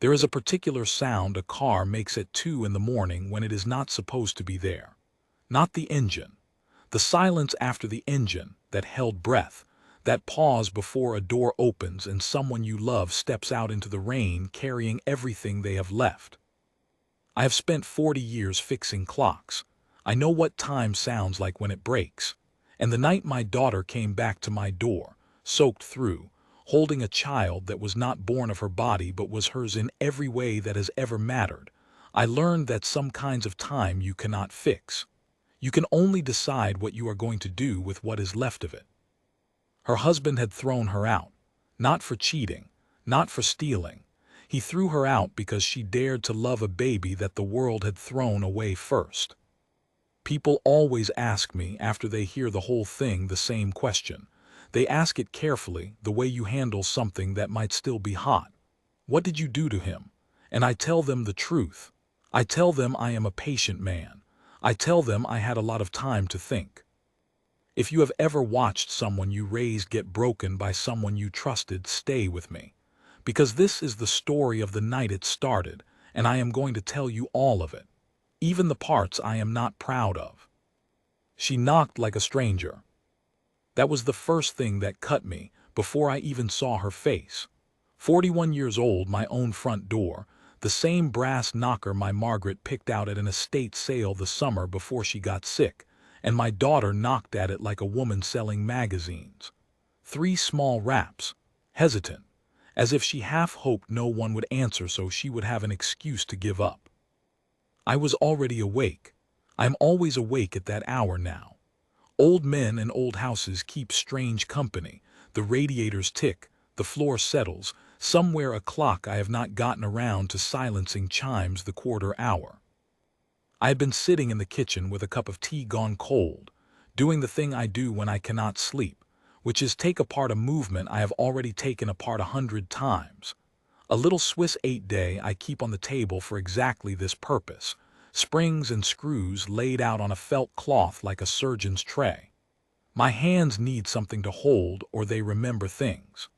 There is a particular sound a car makes at 2 in the morning when it is not supposed to be there. Not the engine. The silence after the engine, that held breath, that pause before a door opens and someone you love steps out into the rain carrying everything they have left. I have spent 40 years fixing clocks. I know what time sounds like when it breaks. And the night my daughter came back to my door, soaked through, holding a child that was not born of her body but was hers in every way that has ever mattered, I learned that some kinds of time you cannot fix. You can only decide what you are going to do with what is left of it. Her husband had thrown her out, not for cheating, not for stealing. He threw her out because she dared to love a baby that the world had thrown away first. People always ask me after they hear the whole thing the same question. They ask it carefully, the way you handle something that might still be hot. What did you do to him? And I tell them the truth. I tell them I am a patient man. I tell them I had a lot of time to think. If you have ever watched someone you raised get broken by someone you trusted, stay with me. Because this is the story of the night it started, and I am going to tell you all of it. Even the parts I am not proud of. She knocked like a stranger. That was the first thing that cut me, before I even saw her face. 41 years old, my own front door, the same brass knocker my Margaret picked out at an estate sale the summer before she got sick, and my daughter knocked at it like a woman selling magazines. 3 small raps, hesitant, as if she half hoped no one would answer so she would have an excuse to give up. I was already awake. I am always awake at that hour now. Old men and old houses keep strange company. The radiators tick, the floor settles, somewhere a clock I have not gotten around to silencing chimes the quarter hour. I had been sitting in the kitchen with a cup of tea gone cold, doing the thing I do when I cannot sleep, which is take apart a movement I have already taken apart 100 times. A little Swiss 8-day I keep on the table for exactly this purpose. Springs and screws laid out on a felt cloth like a surgeon's tray. My hands need something to hold or they remember things.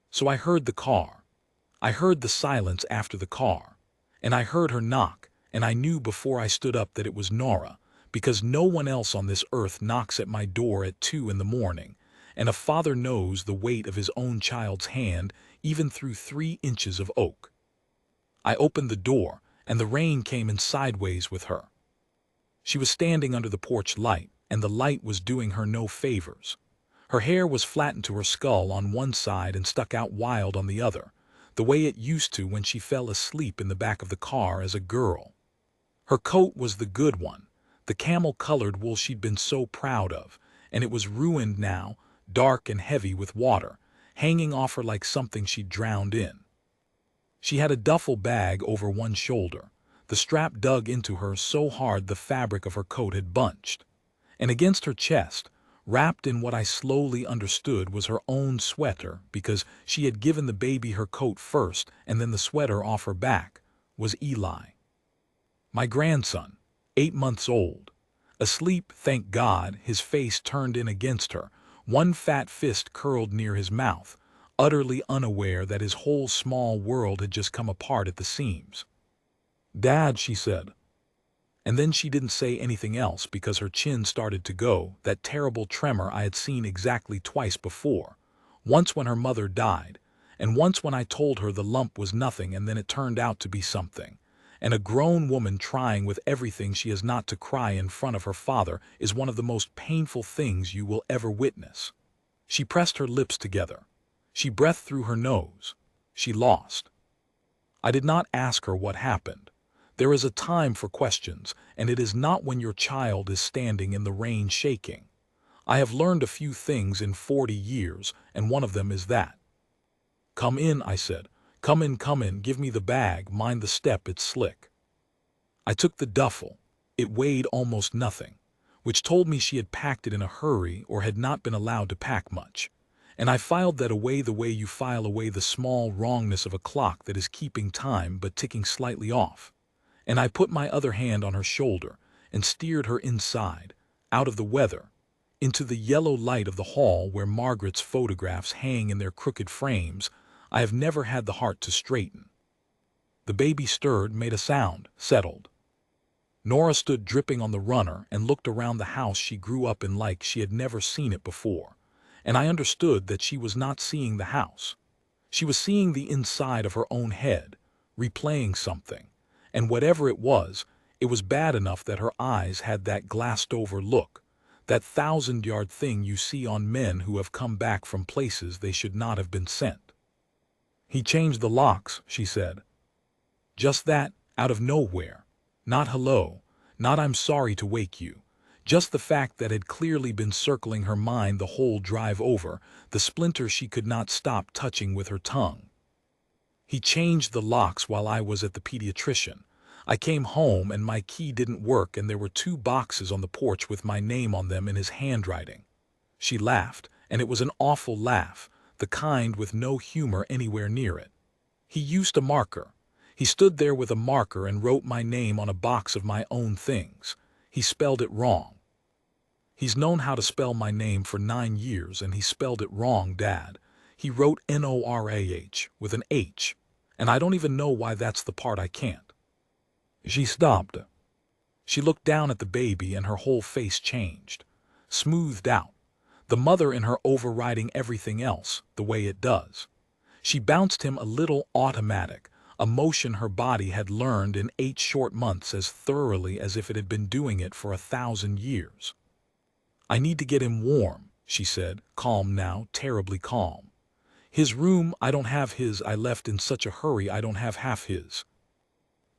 So I heard the car. I heard the silence after the car. And I heard her knock, and I knew before I stood up that it was Nora, because no one else on this earth knocks at my door at 2 in the morning, and a father knows the weight of his own child's hand even through 3 inches of oak. I opened the door, and the rain came in sideways with her. She was standing under the porch light, and the light was doing her no favors. Her hair was flattened to her skull on one side and stuck out wild on the other, the way it used to when she fell asleep in the back of the car as a girl. Her coat was the good one, the camel-colored wool she'd been so proud of, and it was ruined now, dark and heavy with water, hanging off her like something she'd drowned in. She had a duffel bag over one shoulder. The strap dug into her so hard the fabric of her coat had bunched. And against her chest, wrapped in what I slowly understood was her own sweater because she had given the baby her coat first and then the sweater off her back, was Eli. My grandson, 8 months old. Asleep, thank God, his face turned in against her, one fat fist curled near his mouth, utterly unaware that his whole small world had just come apart at the seams. "Dad," she said. And then she didn't say anything else because her chin started to go, that terrible tremor I had seen exactly twice before, once when her mother died, and once when I told her the lump was nothing and then it turned out to be something. And a grown woman trying with everything she has not to cry in front of her father is one of the most painful things you will ever witness. She pressed her lips together. She breathed through her nose. She lost. I did not ask her what happened. There is a time for questions, and it is not when your child is standing in the rain shaking. I have learned a few things in 40 years, and one of them is that. "Come in," I said. Come in, give me the bag, mind the step, it's slick." I took the duffel. It weighed almost nothing, which told me she had packed it in a hurry or had not been allowed to pack much. And I filed that away the way you file away the small wrongness of a clock that is keeping time but ticking slightly off. And I put my other hand on her shoulder and steered her inside, out of the weather, into the yellow light of the hall where Margaret's photographs hang in their crooked frames I have never had the heart to straighten. The baby stirred, made a sound, settled. Nora stood dripping on the runner and looked around the house she grew up in like she had never seen it before, and I understood that she was not seeing the house. She was seeing the inside of her own head, replaying something, and whatever it was bad enough that her eyes had that glassed-over look, that thousand-yard thing you see on men who have come back from places they should not have been sent. "He changed the locks," she said. Just that, out of nowhere. Not hello, not I'm sorry to wake you. Just the fact that had clearly been circling her mind the whole drive over, the splinter she could not stop touching with her tongue. "He changed the locks while I was at the pediatrician. I came home and my key didn't work and there were 2 boxes on the porch with my name on them in his handwriting." She laughed, and it was an awful laugh, the kind with no humor anywhere near it. "He used a marker. He stood there with a marker and wrote my name on a box of my own things. He spelled it wrong. He's known how to spell my name for 9 years and he spelled it wrong, Dad. He wrote Norah with an H, and I don't even know why that's the part I can't." She stopped. She looked down at the baby and her whole face changed, smoothed out, the mother in her overriding everything else the way it does. She bounced him a little automatic, a motion her body had learned in 8 short months as thoroughly as if it had been doing it for 1,000 years. "I need to get him warm," she said, calm now, terribly calm. "His room, I don't have his. I left in such a hurry I don't have half his."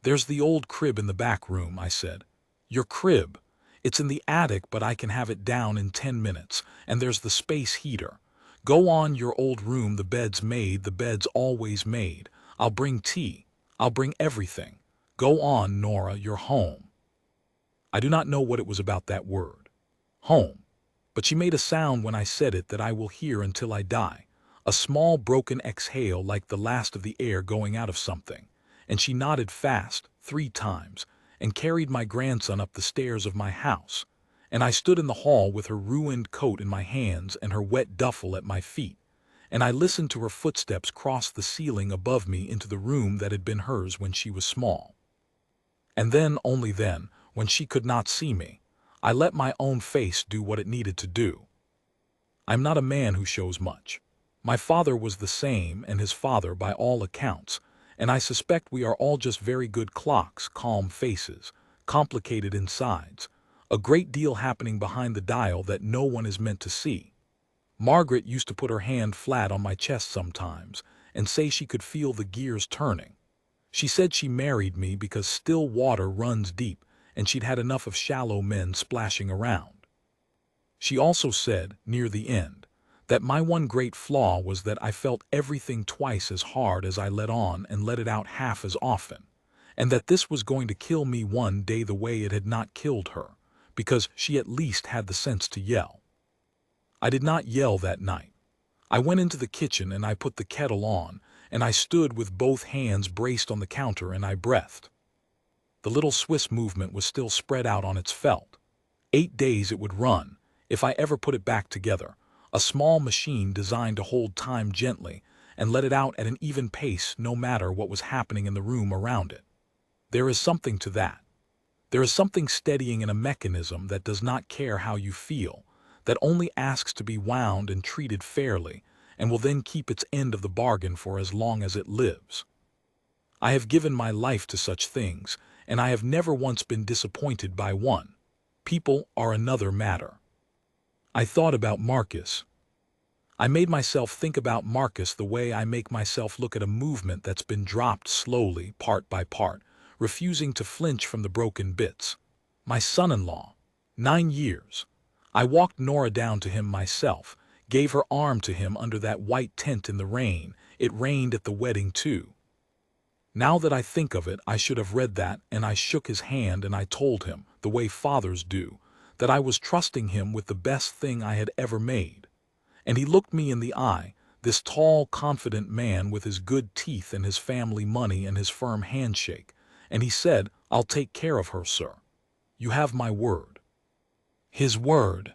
"There's the old crib in the back room," I said. "Your crib? It's in the attic, but I can have it down in 10 minutes, and there's the space heater. Go on, your old room, the bed's made, the bed's always made. I'll bring tea. I'll bring everything. Go on, Nora, you're home." I do not know what it was about that word, home, but she made a sound when I said it that I will hear until I die, a small broken exhale like the last of the air going out of something, and she nodded fast, 3 times, and carried my grandson up the stairs of my house, and I stood in the hall with her ruined coat in my hands and her wet duffel at my feet, and I listened to her footsteps cross the ceiling above me into the room that had been hers when she was small. And then, only then, when she could not see me, I let my own face do what it needed to do. I'm not a man who shows much. My father was the same, and his father by all accounts, and I suspect we are all just very good clocks, calm faces, complicated insides, a great deal happening behind the dial that no one is meant to see. Margaret used to put her hand flat on my chest sometimes and say she could feel the gears turning. She said she married me because still water runs deep and she'd had enough of shallow men splashing around. She also said, near the end, that my one great flaw was that I felt everything twice as hard as I let on and let it out half as often, and that this was going to kill me one day the way it had not killed her, because she at least had the sense to yell. I did not yell that night. I went into the kitchen and I put the kettle on, and I stood with both hands braced on the counter and I breathed. The little Swiss movement was still spread out on its felt. 8 days it would run, if I ever put it back together, a small machine designed to hold time gently and let it out at an even pace no matter what was happening in the room around it. There is something to that. There is something steadying in a mechanism that does not care how you feel, that only asks to be wound and treated fairly, and will then keep its end of the bargain for as long as it lives. I have given my life to such things, and I have never once been disappointed by one. People are another matter. I thought about Marcus. I made myself think about Marcus the way I make myself look at a movement that's been dropped slowly, part by part, refusing to flinch from the broken bits. My son-in-law. 9 years. I walked Nora down to him myself, gave her arm to him under that white tent in the rain. It rained at the wedding too. Now that I think of it, I should have read that, and I shook his hand and I told him, the way fathers do, that I was trusting him with the best thing I had ever made. And he looked me in the eye, this tall, confident man with his good teeth and his family money and his firm handshake, and he said, "I'll take care of her, sir. You have my word." His word.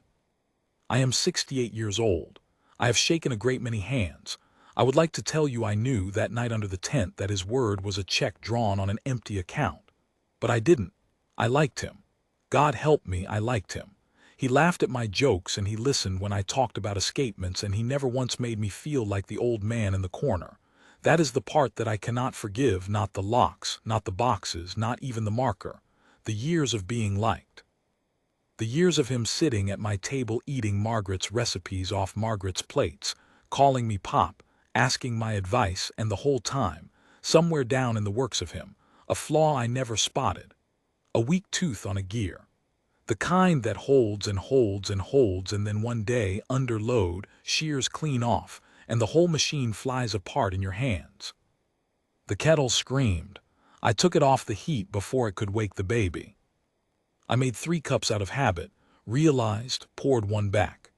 I am 68 years old. I have shaken a great many hands. I would like to tell you I knew that night under the tent that his word was a check drawn on an empty account. But I didn't. I liked him. God help me, I liked him. He laughed at my jokes and he listened when I talked about escapements, and he never once made me feel like the old man in the corner. That is the part that I cannot forgive, not the locks, not the boxes, not even the marker. The years of being liked. The years of him sitting at my table eating Margaret's recipes off Margaret's plates, calling me Pop, asking my advice, and the whole time, somewhere down in the works of him, a flaw I never spotted. A weak tooth on a gear. The kind that holds and holds and holds, and then one day, under load, shears clean off, and the whole machine flies apart in your hands. The kettle screamed. I took it off the heat before it could wake the baby. I made 3 cups out of habit, realized, poured one back.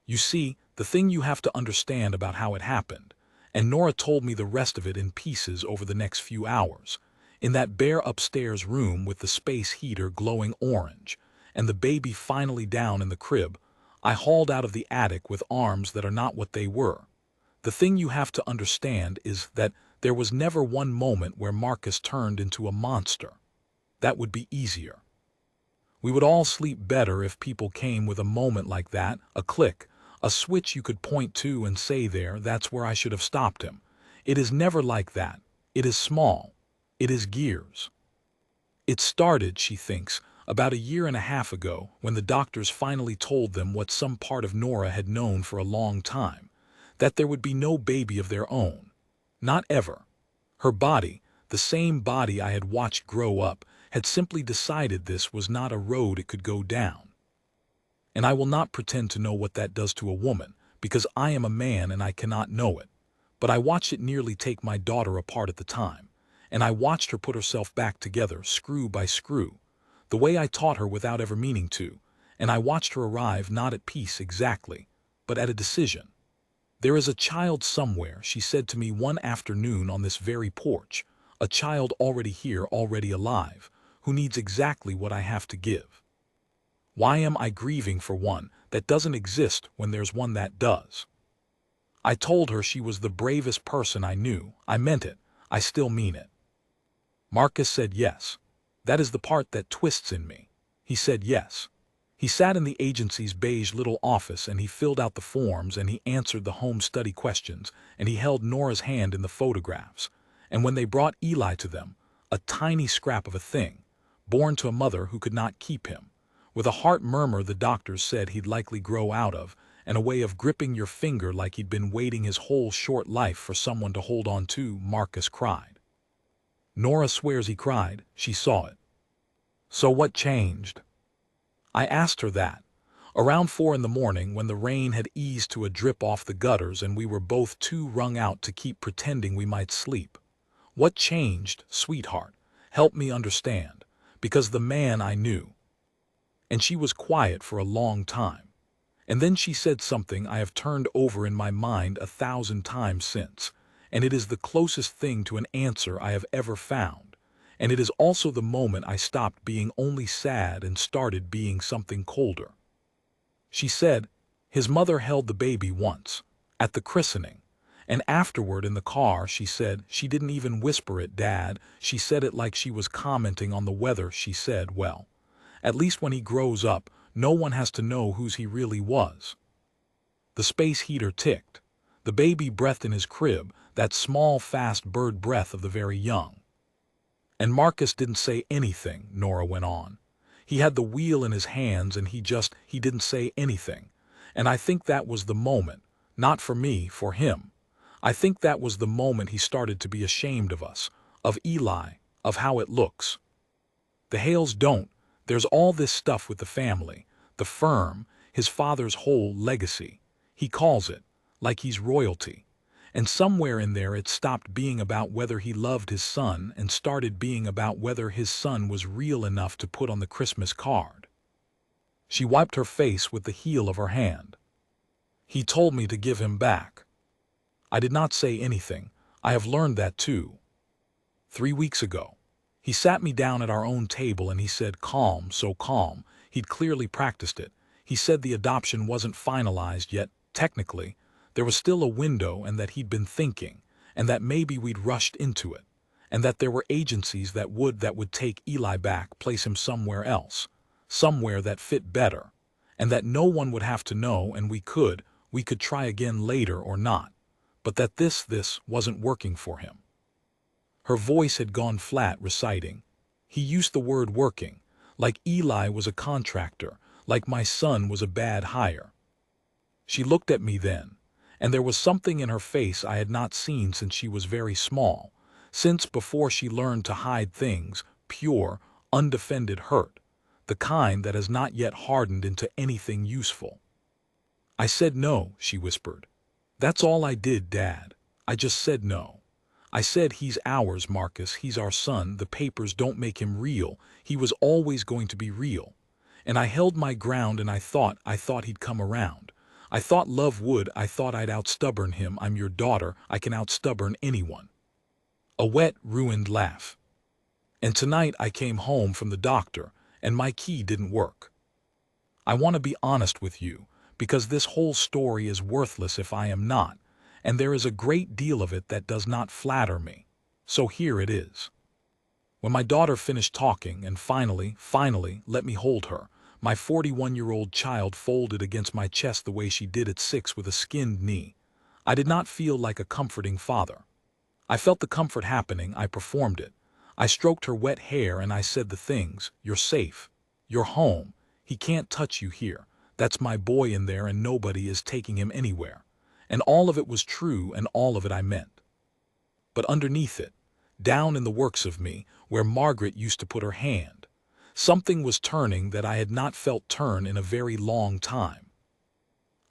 You see, the thing you have to understand about how it happened, and Nora told me the rest of it in pieces over the next few hours, in that bare upstairs room with the space heater glowing orange, and the baby finally down in the crib, I hauled out of the attic with arms that are not what they were. The thing you have to understand is that there was never one moment where Marcus turned into a monster. That would be easier. We would all sleep better if people came with a moment like that, a click, a switch you could point to and say that's where I should have stopped him. It is never like that. It is small. It is gears. It started, she thinks, about 1.5 years ago, when the doctors finally told them what some part of Nora had known for a long time, that there would be no baby of their own. Not ever. Her body, the same body I had watched grow up, had simply decided this was not a road it could go down. And I will not pretend to know what that does to a woman, because I am a man and I cannot know it. But I watched it nearly take my daughter apart at the time, and I watched her put herself back together, screw by screw, the way I taught her without ever meaning to, and I watched her arrive not at peace exactly, but at a decision. There is a child somewhere, she said to me one afternoon on this very porch, a child already here, already alive, who needs exactly what I have to give. Why am I grieving for one that doesn't exist when there's one that does? I told her she was the bravest person I knew. I meant it. I still mean it. Marcus said yes. That is the part that twists in me. He said yes. He sat in the agency's beige little office and he filled out the forms and he answered the home study questions and he held Nora's hand in the photographs. And when they brought Eli to them, a tiny scrap of a thing, born to a mother who could not keep him, with a heart murmur the doctors said he'd likely grow out of, and a way of gripping your finger like he'd been waiting his whole short life for someone to hold on to, Marcus cried. Nora swears he cried, she saw it. So what changed? I asked her that, around 4 a.m, when the rain had eased to a drip off the gutters and we were both too wrung out to keep pretending we might sleep. What changed, sweetheart? Help me understand, because the man I knew. And she was quiet for a long time. And then she said something I have turned over in my mind 1,000 times since, and it is the closest thing to an answer I have ever found. And it is also the moment I stopped being only sad and started being something colder. She said, his mother held the baby once, at the christening, and afterward in the car she said she didn't even whisper it, Dad, she said it like she was commenting on the weather. She said, well, at least when he grows up, no one has to know whose he really was. The space heater ticked. The baby breathed in his crib, that small, fast bird breath of the very young. And Marcus didn't say anything, Nora went on. He had the wheel in his hands and he didn't say anything. And I think that was the moment, not for me, for him. I think that was the moment he started to be ashamed of us, of Eli, of how it looks. The Hales don't. There's all this stuff with the family, the firm, his father's whole legacy. He calls it, like he's royalty. And somewhere in there it stopped being about whether he loved his son and started being about whether his son was real enough to put on the Christmas card. She wiped her face with the heel of her hand. He told me to give him back. I did not say anything. I have learned that too. 3 weeks ago. He sat me down at our own table and he said, calm, so calm. He'd clearly practiced it. He said the adoption wasn't finalized yet, technically. There was still a window, and that he'd been thinking, and that maybe we'd rushed into it, and that there were agencies that would take Eli back, place him somewhere else, somewhere that fit better, and that no one would have to know, and we could try again later or not, but that this wasn't working for him. Her voice had gone flat, reciting. He used the word working, like Eli was a contractor, like my son was a bad hire. She looked at me then, and there was something in her face I had not seen since she was very small, since before she learned to hide things, pure, undefended hurt, the kind that has not yet hardened into anything useful. I said no, she whispered. That's all I did, Dad. I just said no. I said he's ours, Marcus, he's our son, the papers don't make him real, he was always going to be real. And I held my ground, and I thought he'd come around. I thought love would, I thought I'd outstubborn him. I'm your daughter, I can outstubborn anyone. A wet, ruined laugh. And tonight I came home from the doctor, and my key didn't work. I want to be honest with you, because this whole story is worthless if I am not, and there is a great deal of it that does not flatter me. So here it is. When my daughter finished talking and finally let me hold her, my 41-year-old child folded against my chest the way she did at 6 with a skinned knee, I did not feel like a comforting father. I felt the comfort happening, I performed it. I stroked her wet hair and I said the things, you're safe. You're home. He can't touch you here. That's my boy in there and nobody is taking him anywhere. And all of it was true and all of it I meant. But underneath it, down in the works of me, where Margaret used to put her hand, something was turning that I had not felt turn in a very long time.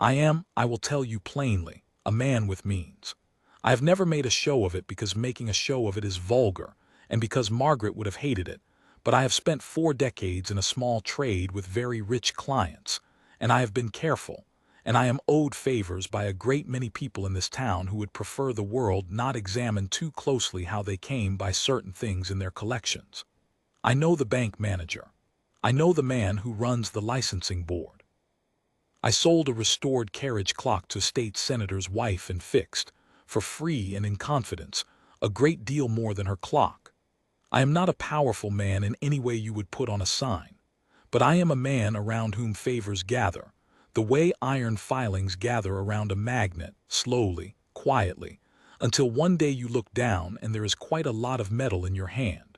I will tell you plainly, a man with means. I have never made a show of it because making a show of it is vulgar, and because Margaret would have hated it, but I have spent 4 decades in a small trade with very rich clients, and I have been careful, and I am owed favors by a great many people in this town who would prefer the world not examine too closely how they came by certain things in their collections. I know the bank manager. I know the man who runs the licensing board. I sold a restored carriage clock to a state senator's wife and fixed, for free and in confidence, a great deal more than her clock. I am not a powerful man in any way you would put on a sign, but I am a man around whom favors gather, the way iron filings gather around a magnet, slowly, quietly, until one day you look down and there is quite a lot of metal in your hand.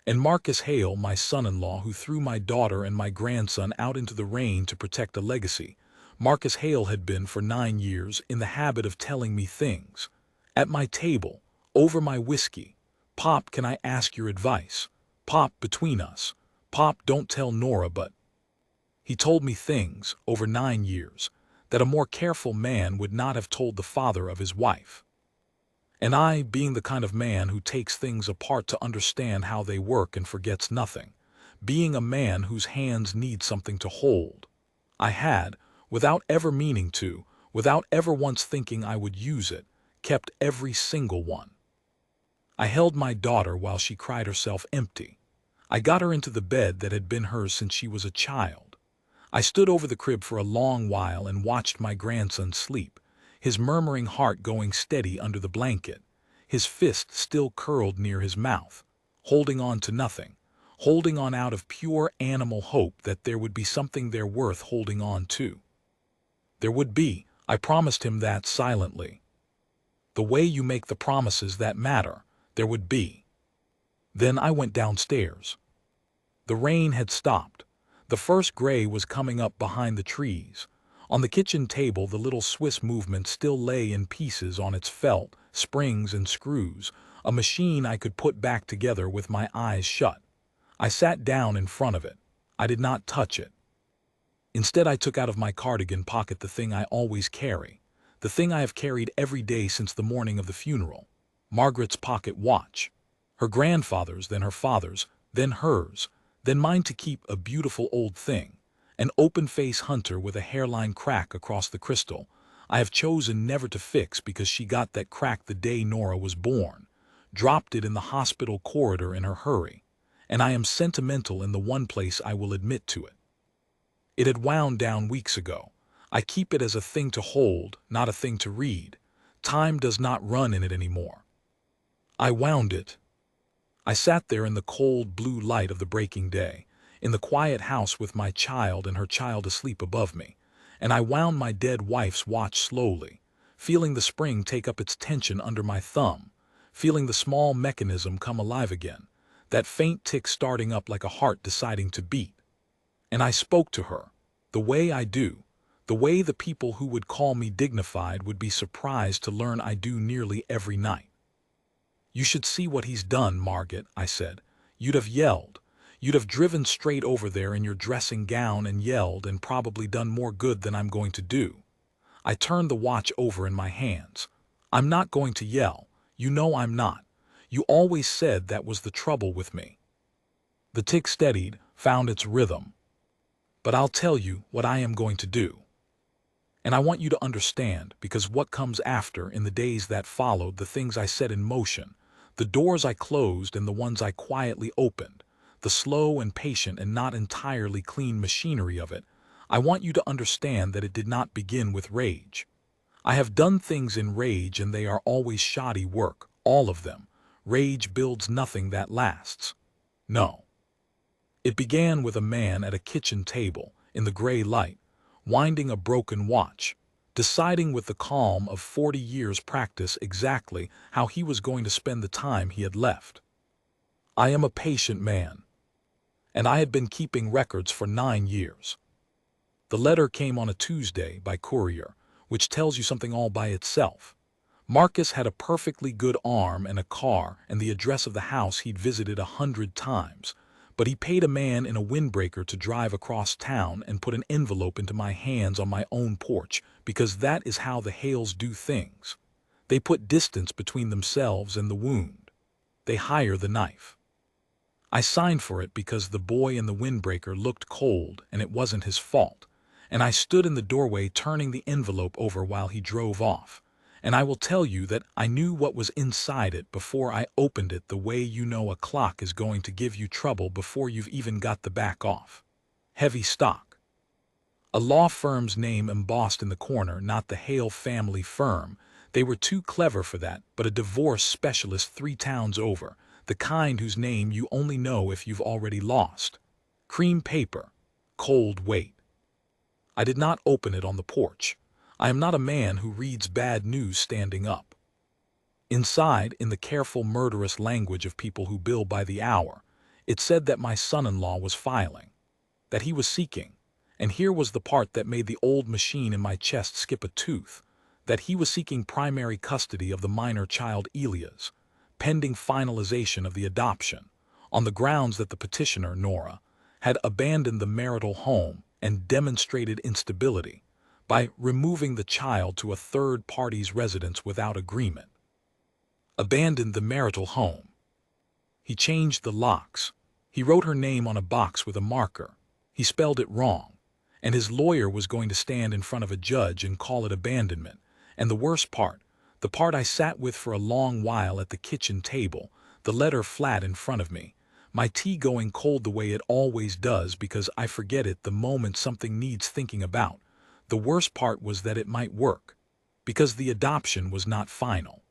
And Marcus Hale, my son-in-law, who threw my daughter and my grandson out into the rain to protect a legacy, Marcus Hale had been for 9 years in the habit of telling me things. At my table, over my whiskey. Pop, can I ask your advice? Pop, between us. Pop, don't tell Nora, but... He told me things, over 9 years, that a more careful man would not have told the father of his wife. And I, being the kind of man who takes things apart to understand how they work and forgets nothing, being a man whose hands need something to hold, I had, without ever meaning to, without ever once thinking I would use it, kept every single one. I held my daughter while she cried herself empty. I got her into the bed that had been hers since she was a child. I stood over the crib for a long while and watched my grandson sleep, his murmuring heart going steady under the blanket, his fist still curled near his mouth, holding on to nothing, holding on out of pure animal hope that there would be something there worth holding on to. There would be, I promised him that silently. The way you make the promises that matter, there would be. Then I went downstairs. The rain had stopped. The first gray was coming up behind the trees. On the kitchen table the little Swiss movement still lay in pieces on its felt, springs and screws, a machine I could put back together with my eyes shut. I sat down in front of it. I did not touch it. Instead I took out of my cardigan pocket the thing I always carry, the thing I have carried every day since the morning of the funeral, Margaret's pocket watch. Her grandfather's, then her father's, then hers, then mine to keep, a beautiful old thing, an open-face hunter with a hairline crack across the crystal. I have chosen never to fix because she got that crack the day Nora was born, dropped it in the hospital corridor in her hurry, and I am sentimental in the one place I will admit to it. It had wound down weeks ago. I keep it as a thing to hold, not a thing to read. Time does not run in it anymore. I wound it. I sat there in the cold blue light of the breaking day, in the quiet house with my child and her child asleep above me, and I wound my dead wife's watch slowly, feeling the spring take up its tension under my thumb, feeling the small mechanism come alive again, that faint tick starting up like a heart deciding to beat. And I spoke to her, the way I do, the way the people who would call me dignified would be surprised to learn I do nearly every night. "You should see what he's done, Margaret," I said. "You'd have yelled. You'd have driven straight over there in your dressing gown and yelled and probably done more good than I'm going to do." I turned the watch over in my hands. "I'm not going to yell. You know I'm not. You always said that was the trouble with me." The tick steadied, found its rhythm. "But I'll tell you what I am going to do. And I want you to understand, because what comes after, in the days that followed, the things I set in motion, the doors I closed and the ones I quietly opened, the slow and patient and not entirely clean machinery of it, I want you to understand that it did not begin with rage. I have done things in rage and they are always shoddy work, all of them. Rage builds nothing that lasts. No. It began with a man at a kitchen table, in the gray light, winding a broken watch, deciding with the calm of 40 years' practice exactly how he was going to spend the time he had left. I am a patient man, and I had been keeping records for 9 years. The letter came on a Tuesday by courier, which tells you something all by itself. Marcus had a perfectly good arm and a car and the address of the house he'd visited 100 times, but he paid a man in a windbreaker to drive across town and put an envelope into my hands on my own porch, because that is how the Hales do things. They put distance between themselves and the wound. They hire the knife. I signed for it because the boy in the windbreaker looked cold and it wasn't his fault, and I stood in the doorway turning the envelope over while he drove off. And I will tell you that I knew what was inside it before I opened it, the way you know a clock is going to give you trouble before you've even got the back off. Heavy stock. A law firm's name embossed in the corner, not the Hale family firm. They were too clever for that, but a divorce specialist 3 towns over, the kind whose name you only know if you've already lost. Cream paper. Cold weight. I did not open it on the porch. I am not a man who reads bad news standing up. Inside, in the careful, murderous language of people who bill by the hour, it said that my son-in-law was filing, that he was seeking, and here was the part that made the old machine in my chest skip a tooth, that he was seeking primary custody of the minor child Elias, pending finalization of the adoption, on the grounds that the petitioner, Nora, had abandoned the marital home and demonstrated instability by removing the child to a third party's residence without agreement. Abandoned the marital home. He changed the locks. He wrote her name on a box with a marker. He spelled it wrong. And his lawyer was going to stand in front of a judge and call it abandonment. And the worst part, the part I sat with for a long while at the kitchen table, the letter flat in front of me, my tea going cold the way it always does because I forget it the moment something needs thinking about. The worst part was that it might work, because the adoption was not final.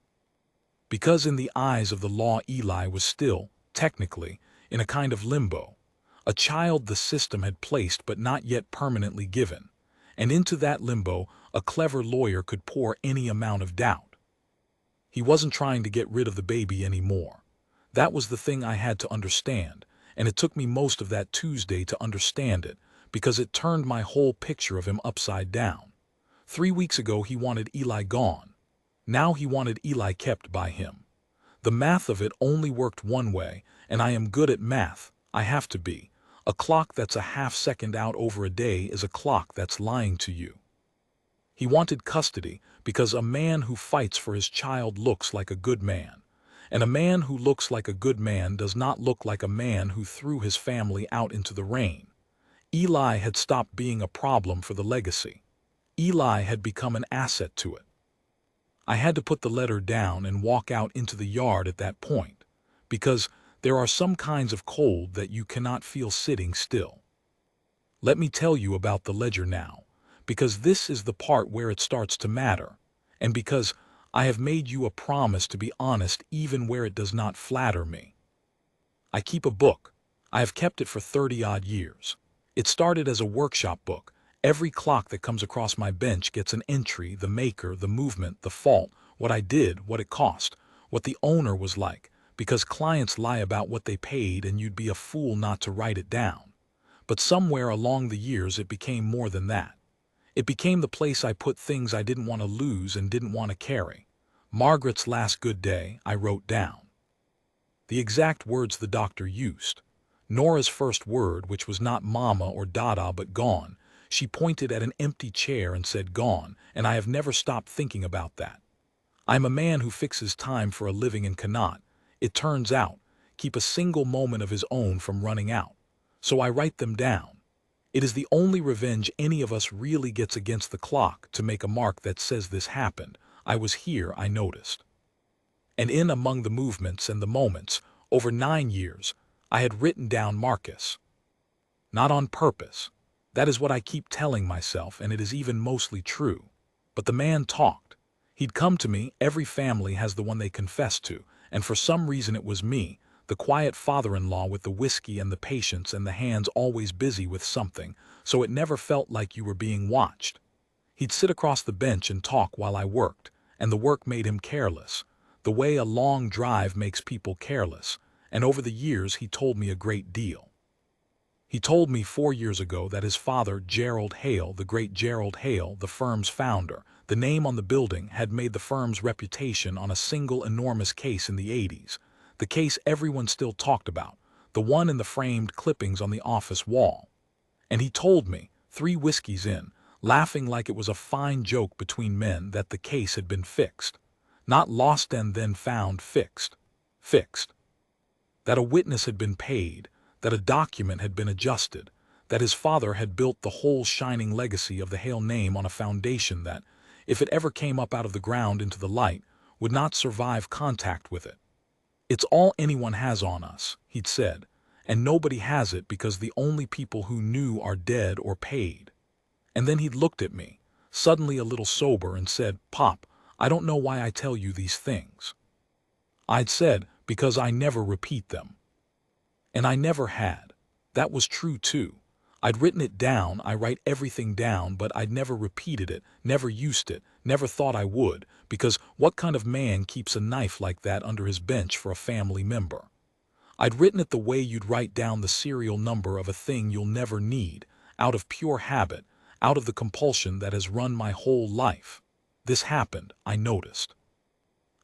Because in the eyes of the law Eli was still, technically, in a kind of limbo, a child the system had placed but not yet permanently given, and into that limbo a clever lawyer could pour any amount of doubt. He wasn't trying to get rid of the baby anymore. That was the thing I had to understand, and it took me most of that Tuesday to understand it, because it turned my whole picture of him upside down. 3 weeks ago he wanted Eli gone. Now he wanted Eli kept by him. The math of it only worked one way, and I am good at math. I have to be. A clock that's a half-second out over a day is a clock that's lying to you. He wanted custody because a man who fights for his child looks like a good man. And a man who looks like a good man does not look like a man who threw his family out into the rain. Eli had stopped being a problem for the legacy. Eli had become an asset to it. I had to put the letter down and walk out into the yard at that point, because there are some kinds of cold that you cannot feel sitting still. Let me tell you about the ledger now, because this is the part where it starts to matter, and because I have made you a promise to be honest even where it does not flatter me. I keep a book. I have kept it for 30-odd years. It started as a workshop book. Every clock that comes across my bench gets an entry, the maker, the movement, the fault, what I did, what it cost, what the owner was like, because clients lie about what they paid and you'd be a fool not to write it down. But somewhere along the years it became more than that. It became the place I put things I didn't want to lose and didn't want to carry. Margaret's last good day, I wrote down. The exact words the doctor used. Nora's first word, which was not mama or dada but gone. She pointed at an empty chair and said gone, and I have never stopped thinking about that. I'm a man who fixes time for a living and cannot, it turns out, keep a single moment of his own from running out. So I write them down. It is the only revenge any of us really gets against the clock, to make a mark that says this happened. I was here, I noticed. And in among the movements and the moments, over 9 years, I had written down Marcus. Not on purpose. That is what I keep telling myself, and it is even mostly true. But the man talked. He'd come to me. Every family has the one they confess to, and for some reason it was me, the quiet father-in-law with the whiskey and the patience and the hands always busy with something, so it never felt like you were being watched. He'd sit across the bench and talk while I worked, and the work made him careless, the way a long drive makes people careless, and over the years he told me a great deal. He told me 4 years ago that his father, Gerald Hale, the great Gerald Hale, the firm's founder, the name on the building, had made the firm's reputation on a single enormous case in the 80s, the case everyone still talked about, the one in the framed clippings on the office wall. And he told me, 3 whiskeys in, laughing like it was a fine joke between men, that the case had been fixed. Not lost and then found, fixed. Fixed. That a witness had been paid, that a document had been adjusted, that his father had built the whole shining legacy of the Hale name on a foundation that, if it ever came up out of the ground into the light, would not survive contact with it. It's all anyone has on us, he'd said, and nobody has it because the only people who knew are dead or paid. And then he'd looked at me, suddenly a little sober, and said, "Pop, I don't know why I tell you these things." I'd said, "Because I never repeat them." And I never had. That was true too. I'd written it down, I write everything down, but I'd never repeated it, never used it, never thought I would, because what kind of man keeps a knife like that under his bench for a family member? I'd written it the way you'd write down the serial number of a thing you'll never need, out of pure habit, out of the compulsion that has run my whole life. This happened, I noticed.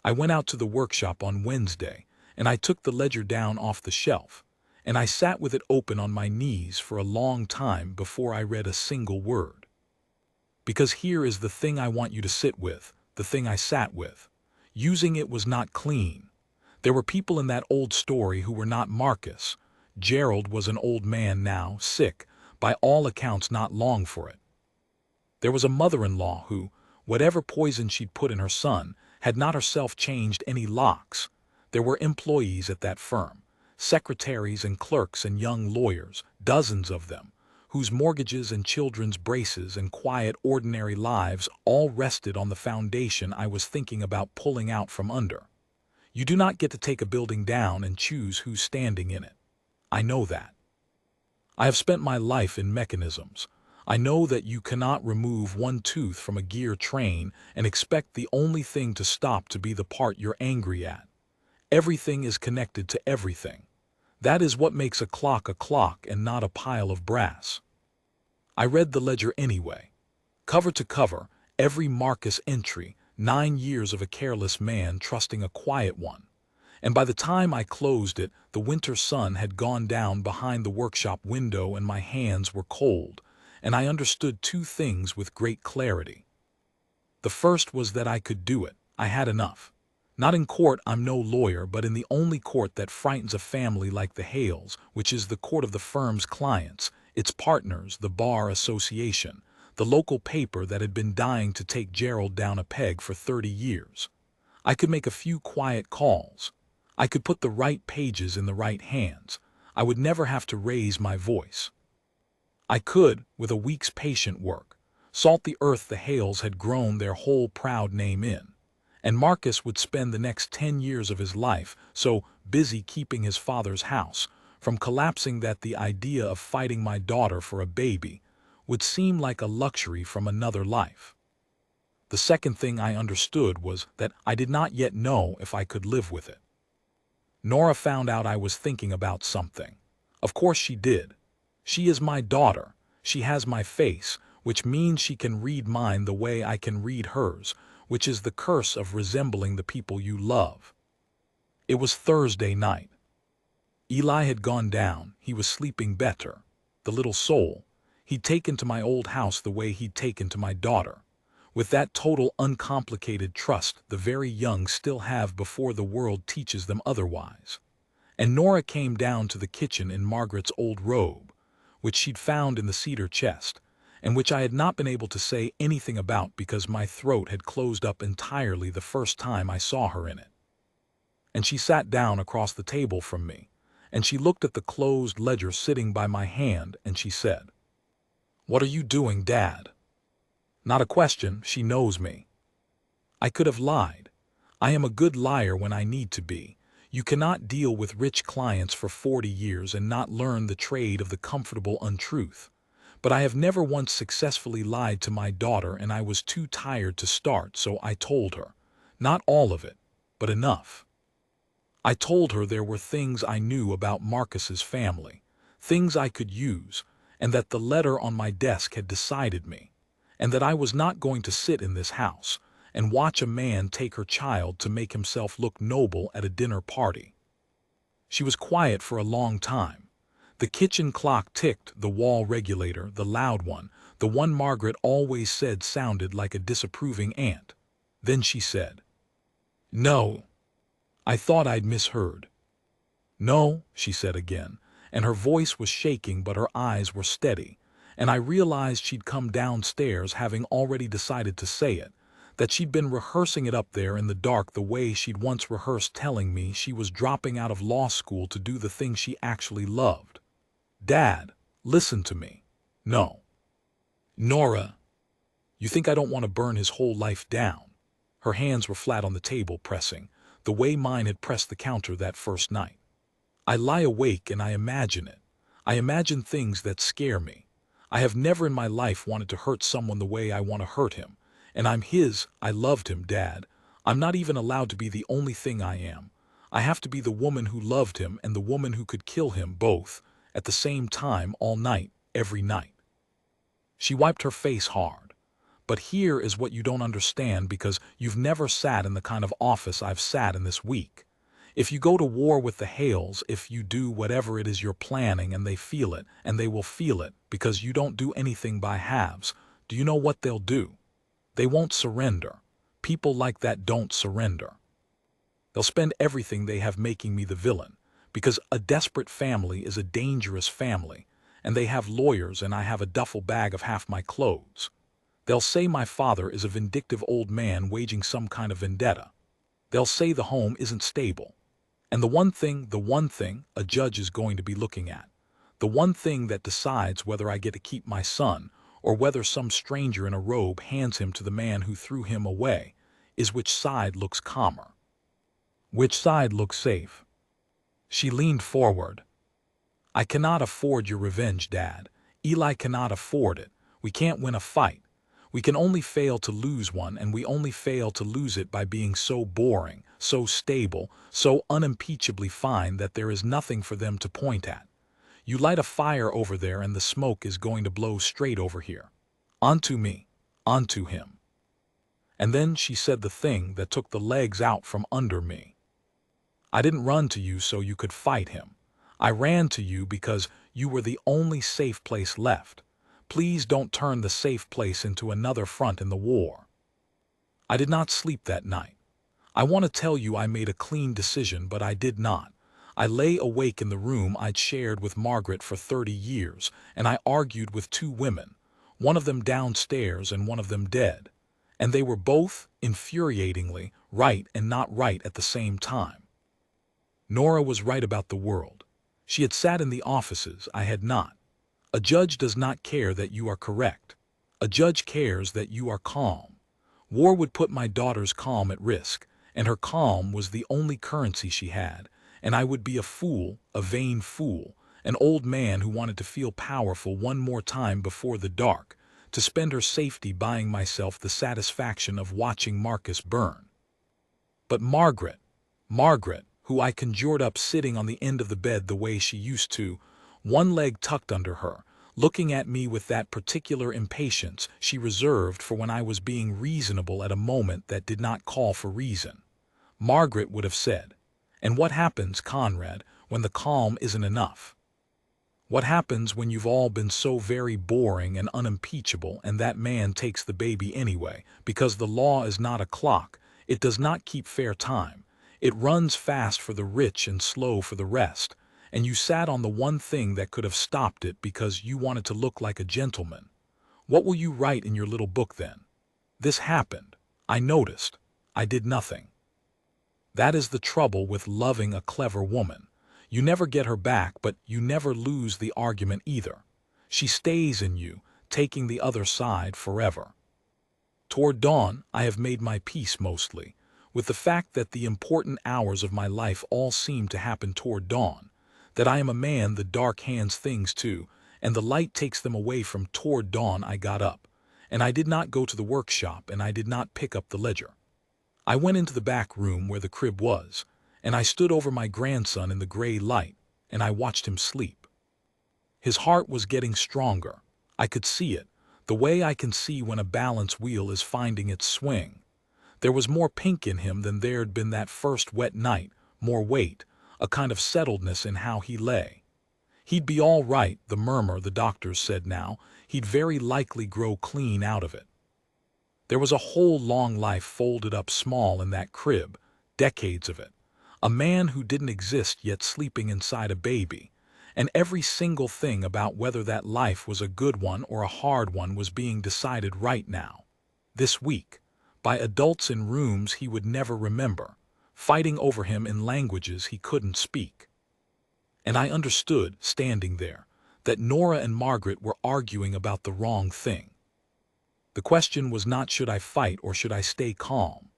I went out to the workshop on Wednesday, and I took the ledger down off the shelf, and I sat with it open on my knees for a long time before I read a single word. Because here is the thing I want you to sit with, the thing I sat with. Using it was not clean. There were people in that old story who were not Marcus. Gerald was an old man now, sick, by all accounts not long for it. There was a mother-in-law who, whatever poison she'd put in her son, had not herself changed any locks. There were employees at that firm, secretaries and clerks and young lawyers, dozens of them, whose mortgages and children's braces and quiet, ordinary lives all rested on the foundation I was thinking about pulling out from under. You do not get to take a building down and choose who's standing in it. I know that. I have spent my life in mechanisms. I know that you cannot remove one tooth from a gear train and expect the only thing to stop to be the part you're angry at. Everything is connected to everything. That is what makes a clock and not a pile of brass. I read the ledger anyway. Cover to cover, every Marcus entry, 9 years of a careless man trusting a quiet one. And by the time I closed it, the winter sun had gone down behind the workshop window and my hands were cold, and I understood 2 things with great clarity. The first was that I could do it. I had enough. Not in court, I'm no lawyer, but in the only court that frightens a family like the Hales, which is the court of the firm's clients, its partners, the bar association, the local paper that had been dying to take Gerald down a peg for 30 years. I could make a few quiet calls. I could put the right pages in the right hands. I would never have to raise my voice. I could, with a week's patient work, salt the earth the Hales had grown their whole proud name in. And Marcus would spend the next 10 years of his life so busy keeping his father's house from collapsing that the idea of fighting my daughter for a baby would seem like a luxury from another life. The second thing I understood was that I did not yet know if I could live with it. Nora found out I was thinking about something. Of course she did. She is my daughter. She has my face, which means she can read mine the way I can read hers, which is the curse of resembling the people you love. It was Thursday night. Eli had gone down. He was sleeping better. The little soul. He'd taken to my old house the way he'd taken to my daughter, with that total uncomplicated trust the very young still have before the world teaches them otherwise. And Nora came down to the kitchen in Margaret's old robe, which she'd found in the cedar chest, and which I had not been able to say anything about because my throat had closed up entirely the first time I saw her in it. And she sat down across the table from me, and she looked at the closed ledger sitting by my hand, and she said, "What are you doing, Dad?" Not a question, she knows me. I could have lied. I am a good liar when I need to be. You cannot deal with rich clients for 40 years and not learn the trade of the comfortable untruth. But I have never once successfully lied to my daughter, and I was too tired to start, so I told her. Not all of it, but enough. I told her there were things I knew about Marcus's family, things I could use, and that the letter on my desk had decided me, and that I was not going to sit in this house and watch a man take her child to make himself look noble at a dinner party. She was quiet for a long time. The kitchen clock ticked, the wall regulator, the loud one, the one Margaret always said sounded like a disapproving aunt. Then she said, "No." I thought I'd misheard. "No," she said again, and her voice was shaking but her eyes were steady, and I realized she'd come downstairs having already decided to say it, that she'd been rehearsing it up there in the dark the way she'd once rehearsed telling me she was dropping out of law school to do the thing she actually loved. "Dad, listen to me." "No." "Nora, you think I don't want to burn his whole life down?" Her hands were flat on the table, pressing, the way mine had pressed the counter that first night. I lie awake and I imagine it. I imagine things that scare me. I have never in my life wanted to hurt someone the way I want to hurt him. And I'm his. I loved him, Dad. I'm not even allowed to be the only thing I am. I have to be the woman who loved him and the woman who could kill him both, at the same time, all night, every night. She wiped her face hard. But here is what you don't understand because you've never sat in the kind of office I've sat in this week. If you go to war with the Hales, if you do whatever it is you're planning and they feel it, and they will feel it because you don't do anything by halves, do you know what they'll do? They won't surrender. People like that don't surrender. They'll spend everything they have making me the villain, because a desperate family is a dangerous family, and they have lawyers and I have a duffel bag of half my clothes. They'll say my father is a vindictive old man waging some kind of vendetta. They'll say the home isn't stable. And the one thing a judge is going to be looking at, the one thing that decides whether I get to keep my son or whether some stranger in a robe hands him to the man who threw him away, is which side looks calmer. Which side looks safe. She leaned forward. "I cannot afford your revenge, Dad. Eli cannot afford it. We can't win a fight. We can only fail to lose one, and we only fail to lose it by being so boring, so stable, so unimpeachably fine that there is nothing for them to point at. You light a fire over there and the smoke is going to blow straight over here. Onto me. Onto him." And then she said the thing that took the legs out from under me. "I didn't run to you so you could fight him. I ran to you because you were the only safe place left. Please don't turn the safe place into another front in the war." I did not sleep that night. I want to tell you I made a clean decision, but I did not. I lay awake in the room I'd shared with Margaret for 30 years, and I argued with two women, one of them downstairs and one of them dead. And they were both, infuriatingly, right and not right at the same time. Nora was right about the world. She had sat in the offices, I had not. A judge does not care that you are correct. A judge cares that you are calm. War would put my daughter's calm at risk, and her calm was the only currency she had, and I would be a fool, a vain fool, an old man who wanted to feel powerful one more time before the dark, to spend her safety buying myself the satisfaction of watching Marcus burn. But Margaret, who I conjured up sitting on the end of the bed the way she used to, one leg tucked under her, looking at me with that particular impatience she reserved for when I was being reasonable at a moment that did not call for reason. Margaret would have said, "And what happens, Conrad, when the calm isn't enough? What happens when you've all been so very boring and unimpeachable and that man takes the baby anyway, because the law is not a clock, it does not keep fair time, it runs fast for the rich and slow for the rest, and you sat on the one thing that could have stopped it because you wanted to look like a gentleman? What will you write in your little book then? This happened. I noticed. I did nothing." That is the trouble with loving a clever woman. You never get her back, but you never lose the argument either. She stays in you, taking the other side forever. Toward dawn, I have made my peace mostly, with the fact that the important hours of my life all seem to happen toward dawn, that I am a man the dark hands things to, and the light takes them away from toward dawn. I got up, and I did not go to the workshop, and I did not pick up the ledger. I went into the back room where the crib was, and I stood over my grandson in the gray light, and I watched him sleep. His heart was getting stronger. I could see it, the way I can see when a balance wheel is finding its swing. There was more pink in him than there'd been that first wet night, more weight, a kind of settledness in how he lay. He'd be all right, the doctors said now. He'd very likely grow clean out of it. There was a whole long life folded up small in that crib, decades of it. A man who didn't exist yet sleeping inside a baby, and every single thing about whether that life was a good one or a hard one was being decided right now, this week, by adults in rooms he would never remember, fighting over him in languages he couldn't speak. And I understood, standing there, that Nora and Margaret were arguing about the wrong thing. The question was not should I fight or should I stay calm.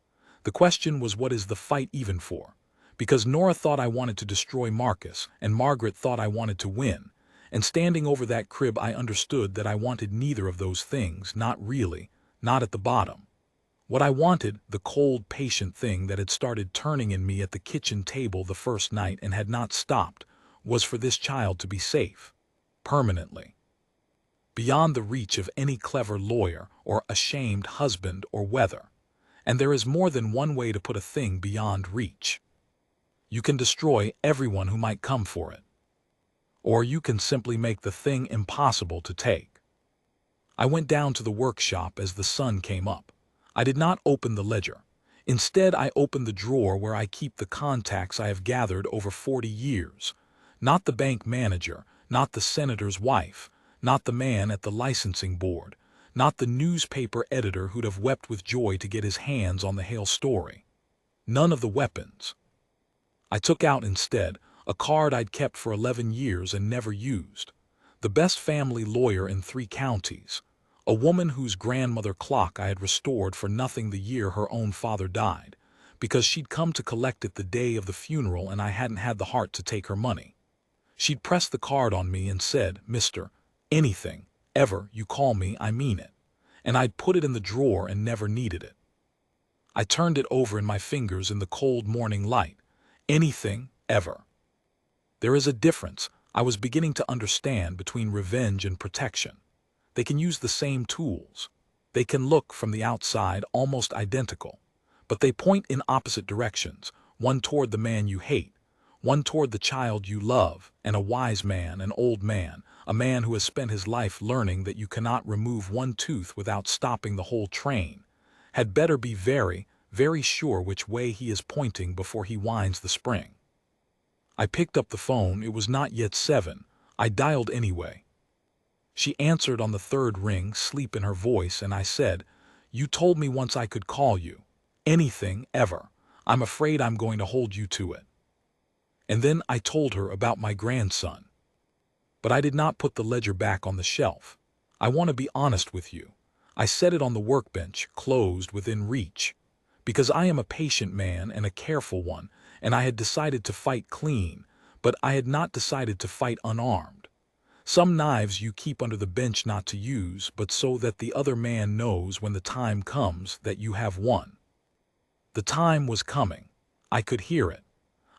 The question was what is the fight even for? Because Nora thought I wanted to destroy Marcus, and Margaret thought I wanted to win, and standing over that crib I understood that I wanted neither of those things, not really, not at the bottom. What I wanted, the cold, patient thing that had started turning in me at the kitchen table the first night and had not stopped, was for this child to be safe, permanently. Beyond the reach of any clever lawyer or ashamed husband or weather. And there is more than one way to put a thing beyond reach. You can destroy everyone who might come for it. Or you can simply make the thing impossible to take. I went down to the workshop as the sun came up. I did not open the ledger. Instead, I opened the drawer where I keep the contacts I have gathered over 40 years. Not the bank manager, not the senator's wife, not the man at the licensing board, not the newspaper editor who'd have wept with joy to get his hands on the Hale story. None of the weapons. I took out instead a card I'd kept for 11 years and never used. The best family lawyer in 3 counties. A woman whose grandmother clock I had restored for nothing the year her own father died, because she'd come to collect it the day of the funeral and I hadn't had the heart to take her money. She'd pressed the card on me and said, "Mr. Anything, ever, you call me, I mean it." And I'd put it in the drawer and never needed it. I turned it over in my fingers in the cold morning light. Anything, ever. There is a difference, I was beginning to understand, between revenge and protection. They can use the same tools. They can look, from the outside, almost identical. But they point in opposite directions, one toward the man you hate, one toward the child you love, and a wise man, an old man, a man who has spent his life learning that you cannot remove one tooth without stopping the whole train, had better be very, very sure which way he is pointing before he winds the spring. I picked up the phone. It was not yet 7. I dialed anyway. She answered on the 3rd ring, sleep in her voice, and I said, "You told me once I could call you. Anything, ever. I'm afraid I'm going to hold you to it." And then I told her about my grandson. But I did not put the ledger back on the shelf. I want to be honest with you. I set it on the workbench, closed within reach. Because I am a patient man and a careful one, and I had decided to fight clean, but I had not decided to fight unarmed. Some knives you keep under the bench not to use, but so that the other man knows when the time comes that you have won. The time was coming. I could hear it.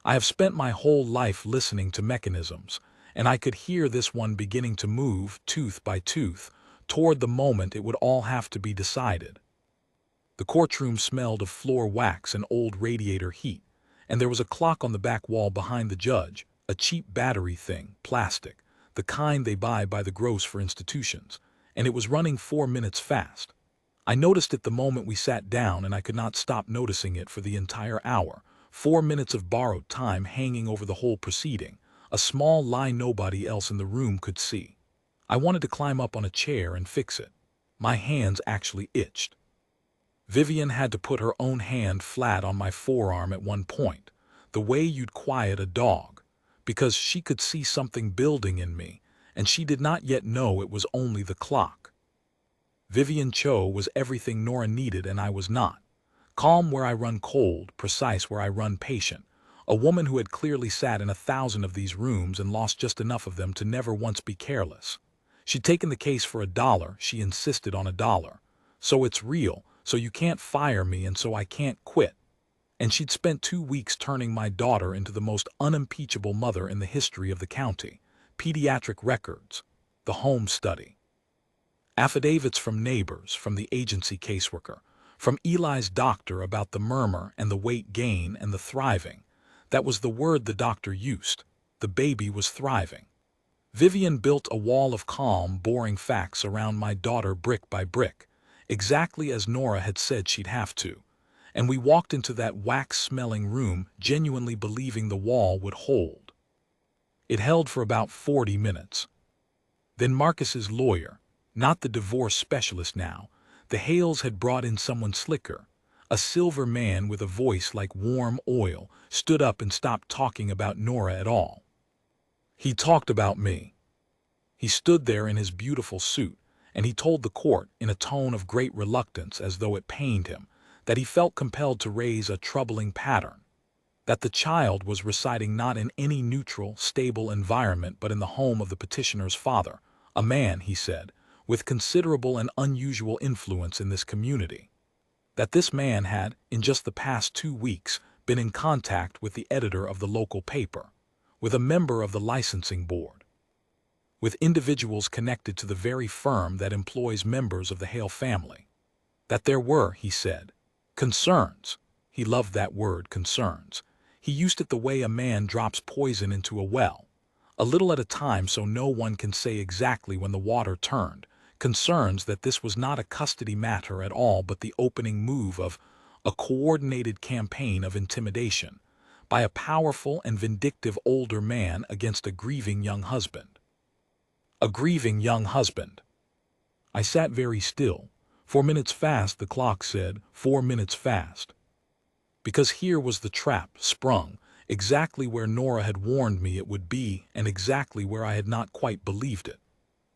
I have spent my whole life listening to mechanisms, and I could hear this one beginning to move, tooth by tooth, toward the moment it would all have to be decided. The courtroom smelled of floor wax and old radiator heat, and there was a clock on the back wall behind the judge, a cheap battery thing, plastic, the kind they buy by the gross for institutions, and it was running 4 minutes fast. I noticed it the moment we sat down, and I could not stop noticing it for the entire hour. 4 minutes of borrowed time hanging over the whole proceeding, a small lie nobody else in the room could see. I wanted to climb up on a chair and fix it. My hands actually itched. Vivian had to put her own hand flat on my forearm at one point, the way you'd quiet a dog, because she could see something building in me, and she did not yet know it was only the clock. Vivian Cho was everything Nora needed, and I was not. Calm where I run cold, precise where I run patient. A woman who had clearly sat in 1,000 of these rooms and lost just enough of them to never once be careless. She'd taken the case for $1, she insisted on $1. So it's real, so you can't fire me, and so I can't quit. And she'd spent 2 weeks turning my daughter into the most unimpeachable mother in the history of the county. Pediatric records, the home study. Affidavits from neighbors, from the agency caseworker, from Eli's doctor about the murmur and the weight gain and the thriving. That was the word the doctor used. The baby was thriving. Vivian built a wall of calm, boring facts around my daughter brick by brick, exactly as Nora had said she'd have to. And we walked into that wax-smelling room genuinely believing the wall would hold. It held for about 40 minutes. Then Marcus's lawyer, not the divorce specialist now, the Hales had brought in someone slicker. A silver man with a voice like warm oil stood up and stopped talking about Nora at all. He talked about me. He stood there in his beautiful suit, and he told the court in a tone of great reluctance, as though it pained him, that he felt compelled to raise a troubling pattern, that the child was residing not in any neutral, stable environment but in the home of the petitioner's father, a man, he said, with considerable and unusual influence in this community. That this man had, in just the past 2 weeks, been in contact with the editor of the local paper, with a member of the licensing board, with individuals connected to the very firm that employs members of the Hale family. That there were, he said, concerns. He loved that word, concerns. He used it the way a man drops poison into a well, a little at a time so no one can say exactly when the water turned. Concerns that this was not a custody matter at all but the opening move of a coordinated campaign of intimidation by a powerful and vindictive older man against a grieving young husband. A grieving young husband. I sat very still. 4 minutes fast, the clock said, 4 minutes fast. Because here was the trap, sprung, exactly where Nora had warned me it would be, and exactly where I had not quite believed it.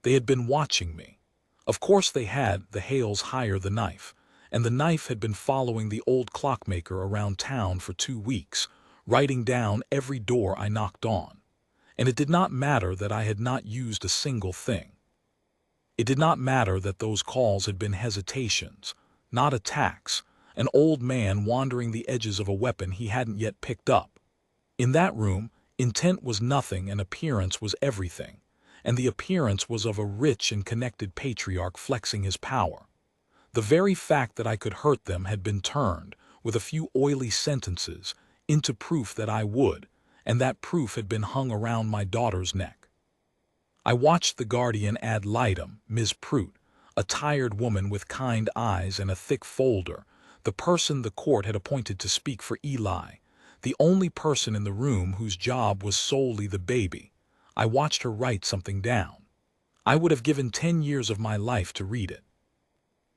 They had been watching me. Of course they had. The Hales hire the knife, and the knife had been following the old clockmaker around town for 2 weeks, writing down every door I knocked on. And it did not matter that I had not used a single thing. It did not matter that those calls had been hesitations, not attacks, an old man wandering the edges of a weapon he hadn't yet picked up. In that room, intent was nothing and appearance was everything, and the appearance was of a rich and connected patriarch flexing his power. The very fact that I could hurt them had been turned, with a few oily sentences, into proof that I would, and that proof had been hung around my daughter's neck. I watched the guardian ad litem, Ms. Prout, a tired woman with kind eyes and a thick folder, the person the court had appointed to speak for Eli, the only person in the room whose job was solely the baby. I watched her write something down. I would have given 10 years of my life to read it.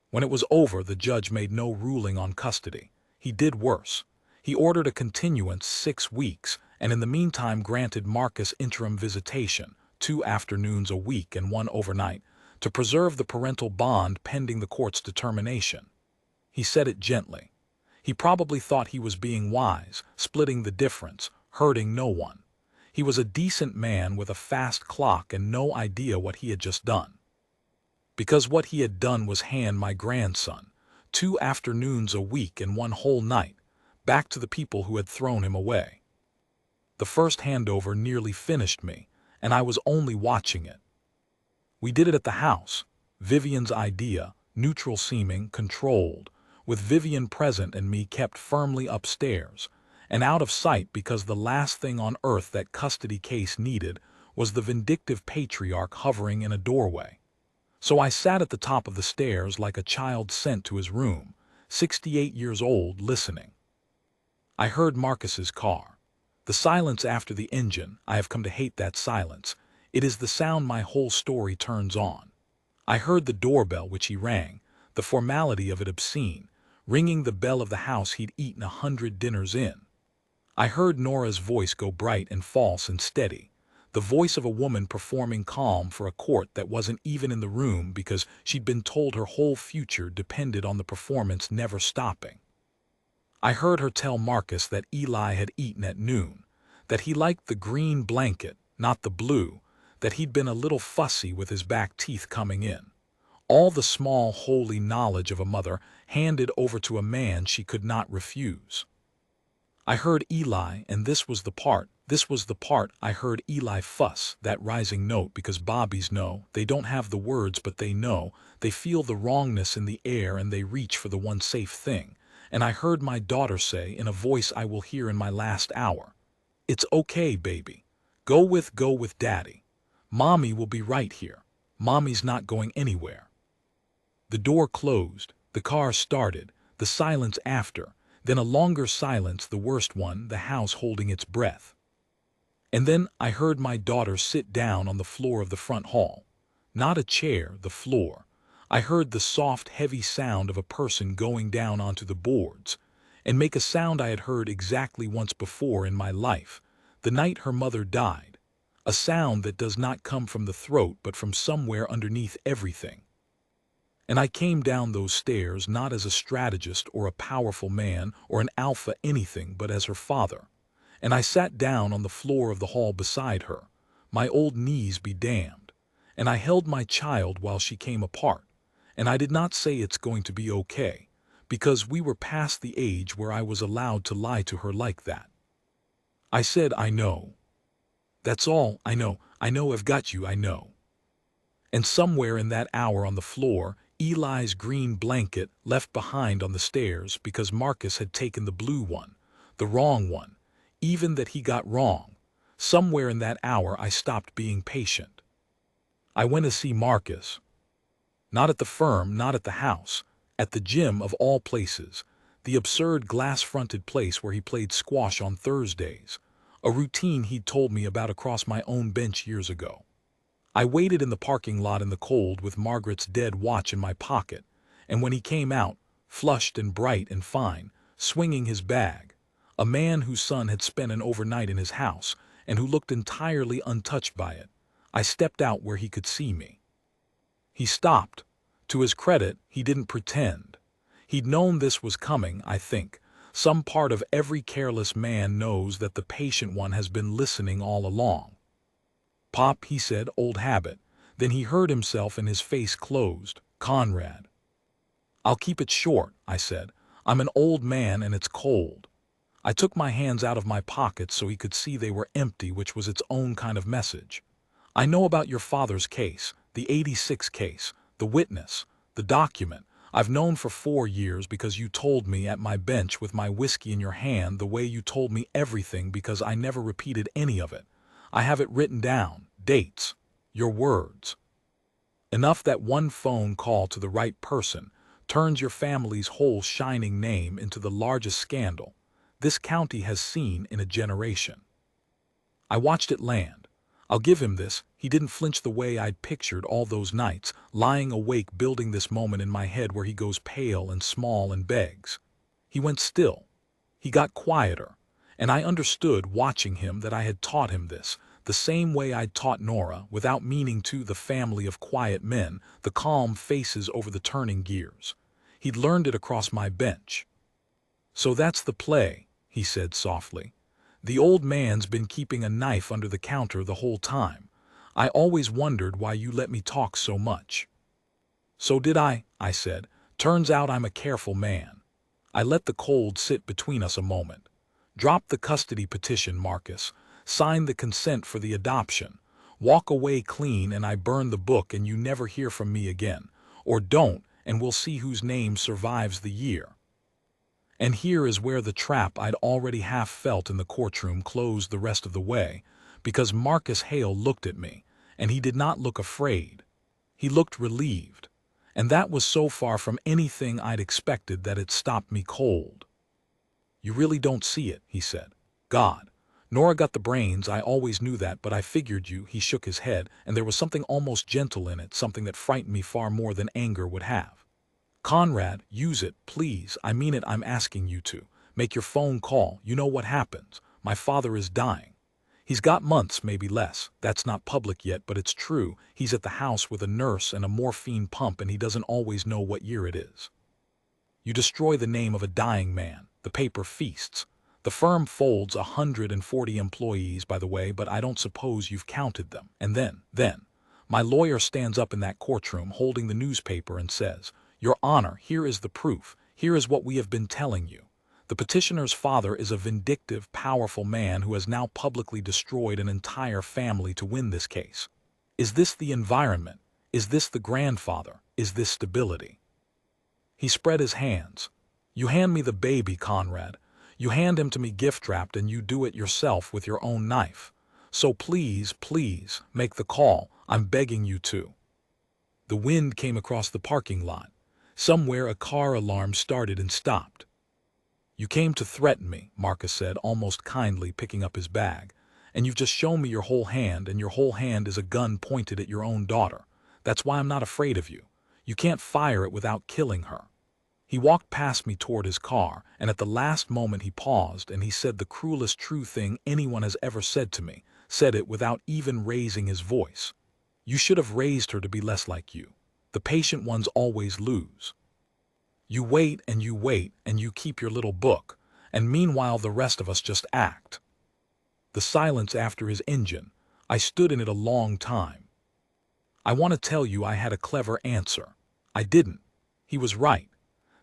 When it was over, the judge made no ruling on custody. He did worse. He ordered a continuance 6 weeks, and in the meantime granted Marcus interim visitation, 2 afternoons a week and 1 overnight, to preserve the parental bond pending the court's determination. He said it gently. He probably thought he was being wise, splitting the difference, hurting no one. He was a decent man with a fast clock and no idea what he had just done. Because what he had done was hand my grandson, 2 afternoons a week and 1 whole night, back to the people who had thrown him away. The first handover nearly finished me, and I was only watching it. We did it at the house, Vivian's idea, neutral seeming, controlled, with Vivian present and me kept firmly upstairs, and out of sight because the last thing on earth that custody case needed was the vindictive patriarch hovering in a doorway. So I sat at the top of the stairs like a child sent to his room, 68 years old, listening. I heard Marcus's car. The silence after the engine, I have come to hate that silence. It is the sound my whole story turns on. I heard the doorbell which he rang, the formality of it obscene, ringing the bell of the house he'd eaten 100 dinners in. I heard Nora's voice go bright and false and steady, the voice of a woman performing calm for a court that wasn't even in the room because she'd been told her whole future depended on the performance never stopping. I heard her tell Marcus that Eli had eaten at noon, that he liked the green blanket, not the blue, that he'd been a little fussy with his back teeth coming in. All the small, holy knowledge of a mother handed over to a man she could not refuse. I heard Eli, and this was the part I heard Eli fuss, that rising note, because Bobbies know, they don't have the words but they know, they feel the wrongness in the air and they reach for the one safe thing. And I heard my daughter say in a voice I will hear in my last hour, "It's okay, baby. Go with Daddy. Mommy will be right here. Mommy's not going anywhere." The door closed, the car started, the silence after, then a longer silence, the worst one, the house holding its breath. And then I heard my daughter sit down on the floor of the front hall. Not a chair, the floor. I heard the soft, heavy sound of a person going down onto the boards, and make a sound I had heard exactly once before in my life, the night her mother died. A sound that does not come from the throat but from somewhere underneath everything. And I came down those stairs not as a strategist or a powerful man or an alpha anything but as her father. And I sat down on the floor of the hall beside her, my old knees be damned, and I held my child while she came apart. And I did not say it's going to be okay, because we were past the age where I was allowed to lie to her like that. I said, "I know. That's all, I know I've got you, I know." And somewhere in that hour on the floor, Eli's green blanket left behind on the stairs because Marcus had taken the blue one, the wrong one, even that he got wrong. Somewhere in that hour I stopped being patient. I went to see Marcus. Not at the firm, not at the house, at the gym of all places, the absurd glass-fronted place where he played squash on Thursdays, a routine he'd told me about across my own bench years ago. I waited in the parking lot in the cold with Margaret's dead watch in my pocket, and when he came out, flushed and bright and fine, swinging his bag, a man whose son had spent an overnight in his house and who looked entirely untouched by it, I stepped out where he could see me. He stopped. To his credit, he didn't pretend. He'd known this was coming, I think. Some part of every careless man knows that the patient one has been listening all along. "Pop," he said, "old habit." Then he heard himself and his face closed. "Conrad." "I'll keep it short," I said. "I'm an old man and it's cold." I took my hands out of my pockets so he could see they were empty, which was its own kind of message. "I know about your father's case, the '86 case, the witness, the document. I've known for 4 years because you told me at my bench with my whiskey in your hand the way you told me everything because I never repeated any of it. I have it written down, dates, your words. Enough that one phone call to the right person turns your family's whole shining name into the largest scandal this county has seen in a generation." I watched it land. I'll give him this, he didn't flinch the way I'd pictured all those nights, lying awake building this moment in my head where he goes pale and small and begs. He went still. He got quieter. And I understood watching him that I had taught him this, the same way I'd taught Nora, without meaning to, the family of quiet men, the calm faces over the turning gears. He'd learned it across my bench. "So that's the play," he said softly. "The old man's been keeping a knife under the counter the whole time. I always wondered why you let me talk so much." "So did I," I said. "Turns out I'm a careful man." I let the cold sit between us a moment. "Drop the custody petition, Marcus. Sign the consent for the adoption. Walk away clean and I burn the book and you never hear from me again. Or don't, and we'll see whose name survives the year." And here is where the trap I'd already half felt in the courtroom closed the rest of the way, because Marcus Hale looked at me, and he did not look afraid. He looked relieved. And that was so far from anything I'd expected that it stopped me cold. "You really don't see it," he said. "God. Nora got the brains, I always knew that, but I figured you." He shook his head, and there was something almost gentle in it, something that frightened me far more than anger would have. "Conrad, use it, please. I mean it, I'm asking you to. Make your phone call. You know what happens. My father is dying. He's got months, maybe less. That's not public yet, but it's true. He's at the house with a nurse and a morphine pump, and he doesn't always know what year it is. You destroy the name of a dying man. The paper feasts. The firm folds 140 employees, by the way, but I don't suppose you've counted them. And then, my lawyer stands up in that courtroom holding the newspaper and says, 'Your Honor, here is the proof. Here is what we have been telling you. The petitioner's father is a vindictive, powerful man who has now publicly destroyed an entire family to win this case.' Is this the environment? Is this the grandfather? Is this stability?" He spread his hands. "You hand me the baby, Conrad. You hand him to me gift-wrapped, and you do it yourself with your own knife. So please, please, make the call. I'm begging you to." The wind came across the parking lot. Somewhere a car alarm started and stopped. "You came to threaten me," Marcus said, almost kindly, picking up his bag. "And you've just shown me your whole hand, and your whole hand is a gun pointed at your own daughter. That's why I'm not afraid of you. You can't fire it without killing her." He walked past me toward his car, and at the last moment he paused, and he said the cruelest true thing anyone has ever said to me, said it without even raising his voice. "You should have raised her to be less like you. The patient ones always lose. You wait, and you keep your little book, and meanwhile the rest of us just act." The silence after his engine, I stood in it a long time. I want to tell you I had a clever answer. I didn't. He was right.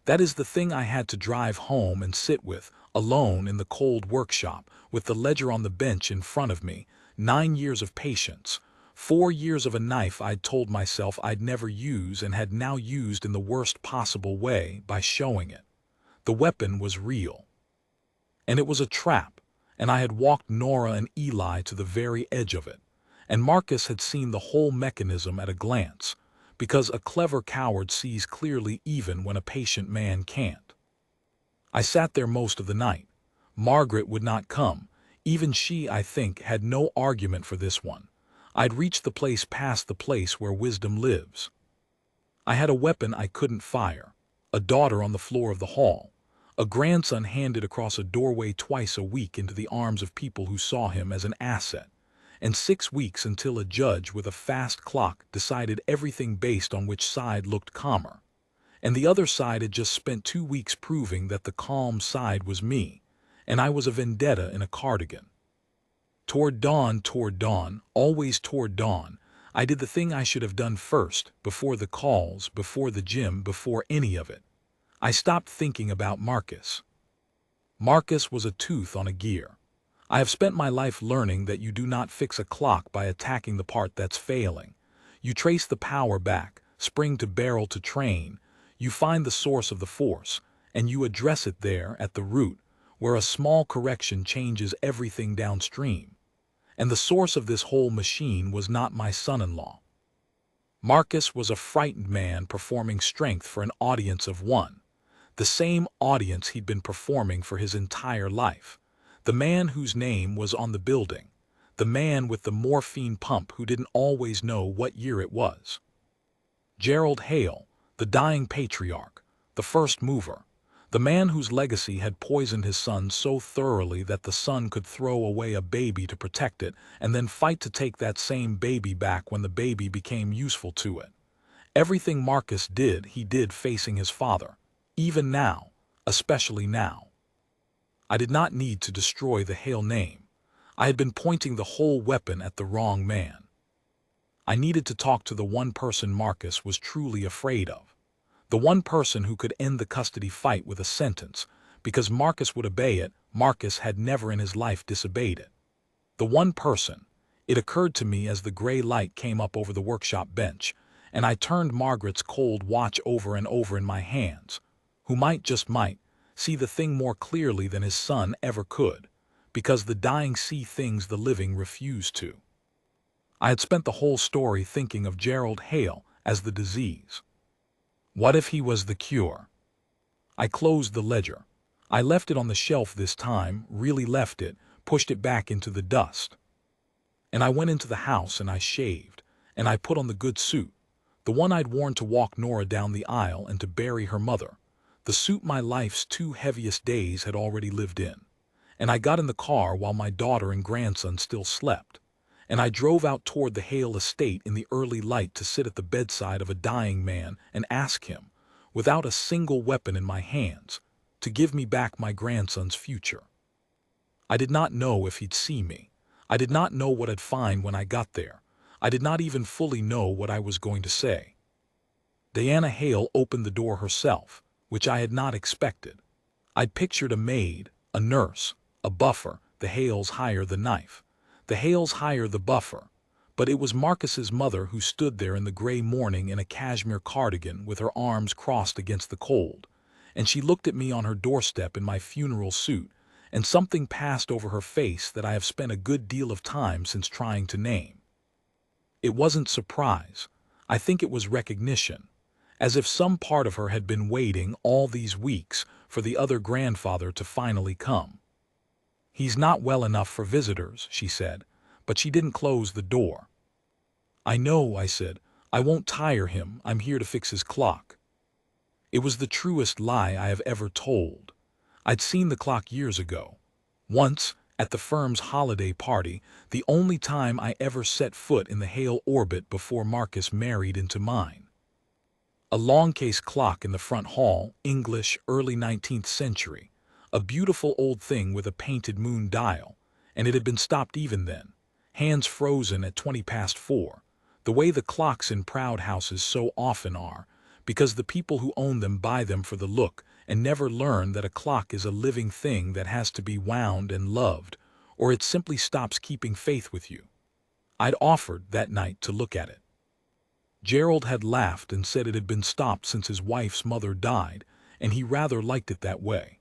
That is the thing I had to drive home and sit with, alone in the cold workshop, with the ledger on the bench in front of me, 9 years of patience, 4 years of a knife I'd told myself I'd never use and had now used in the worst possible way by showing it. The weapon was real. And it was a trap, and I had walked Nora and Eli to the very edge of it, and Marcus had seen the whole mechanism at a glance, because a clever coward sees clearly even when a patient man can't. I sat there most of the night. Margaret would not come. Even she, I think, had no argument for this one. I'd reached the place past the place where wisdom lives. I had a weapon I couldn't fire, a daughter on the floor of the hall, a grandson handed across a doorway twice a week into the arms of people who saw him as an asset, and 6 weeks until a judge with a fast clock decided everything based on which side looked calmer. And the other side had just spent 2 weeks proving that the calm side was me, and I was a vendetta in a cardigan. Toward dawn, always toward dawn, I did the thing I should have done first, before the calls, before the gym, before any of it. I stopped thinking about Marcus. Marcus was a tooth on a gear. I have spent my life learning that you do not fix a clock by attacking the part that's failing. You trace the power back, spring to barrel to train. You find the source of the force, and you address it there at the root, where a small correction changes everything downstream. And the source of this whole machine was not my son-in-law. Marcus was a frightened man performing strength for an audience of one, the same audience he'd been performing for his entire life. The man whose name was on the building, the man with the morphine pump who didn't always know what year it was. Gerald Hale, the dying patriarch, the first mover, The man whose legacy had poisoned his son so thoroughly that the son could throw away a baby to protect it and then fight to take that same baby back when the baby became useful to it. Everything Marcus did, he did facing his father. Even now, especially now. I did not need to destroy the Hale name. I had been pointing the whole weapon at the wrong man. I needed to talk to the one person Marcus was truly afraid of. The one person who could end the custody fight with a sentence, because Marcus would obey it. Marcus had never in his life disobeyed it. The one person. It occurred to me as the gray light came up over the workshop bench, and I turned Margaret's cold watch over and over in my hands, who just might, see the thing more clearly than his son ever could, because the dying see things the living refuse to. I had spent the whole story thinking of Gerald Hale as the disease. What if he was the cure? I closed the ledger. I left it on the shelf this time, really left it, pushed it back into the dust. And I went into the house and I shaved, and I put on the good suit, the one I'd worn to walk Nora down the aisle and to bury her mother, the suit my life's 2 heaviest days had already lived in. And I got in the car while my daughter and grandson still slept. And I drove out toward the Hale estate in the early light to sit at the bedside of a dying man and ask him, without a single weapon in my hands, to give me back my grandson's future. I did not know if he'd see me. I did not know what I'd find when I got there. I did not even fully know what I was going to say. Diana Hale opened the door herself, which I had not expected. I'd pictured a maid, a nurse, a buffer. The Hales hire the knife. The Hales hire the buffer, but it was Marcus's mother who stood there in the gray morning in a cashmere cardigan with her arms crossed against the cold, and she looked at me on her doorstep in my funeral suit, and something passed over her face that I have spent a good deal of time since trying to name. It wasn't surprise. I think it was recognition, as if some part of her had been waiting all these weeks for the other grandfather to finally come. He's not well enough for visitors, she said, but she didn't close the door. I know, I said. I won't tire him. I'm here to fix his clock. It was the truest lie I have ever told. I'd seen the clock years ago. Once, at the firm's holiday party, the only time I ever set foot in the Hale orbit before Marcus married into mine. A long case clock in the front hall, English, early 19th century. A beautiful old thing with a painted moon dial, and it had been stopped even then, hands frozen at 4:20, the way the clocks in proud houses so often are, because the people who own them buy them for the look and never learn that a clock is a living thing that has to be wound and loved, or it simply stops keeping faith with you. I'd offered that night to look at it. Gerald had laughed and said it had been stopped since his wife's mother died, and he rather liked it that way.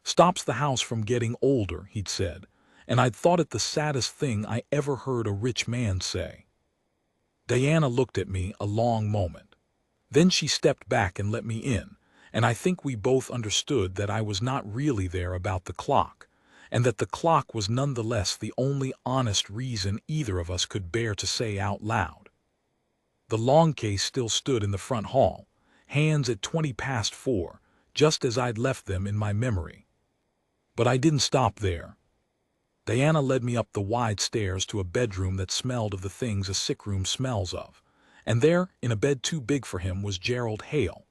Stops the house from getting older, he'd said, and I'd thought it the saddest thing I ever heard a rich man say. Diana looked at me a long moment. Then she stepped back and let me in, and I think we both understood that I was not really there about the clock, and that the clock was nonetheless the only honest reason either of us could bear to say out loud. The long case still stood in the front hall, hands at 4:20, just as I'd left them in my memory. But I didn't stop there. Diana led me up the wide stairs to a bedroom that smelled of the things a sick room smells of, and there, in a bed too big for him, was Gerald Hale.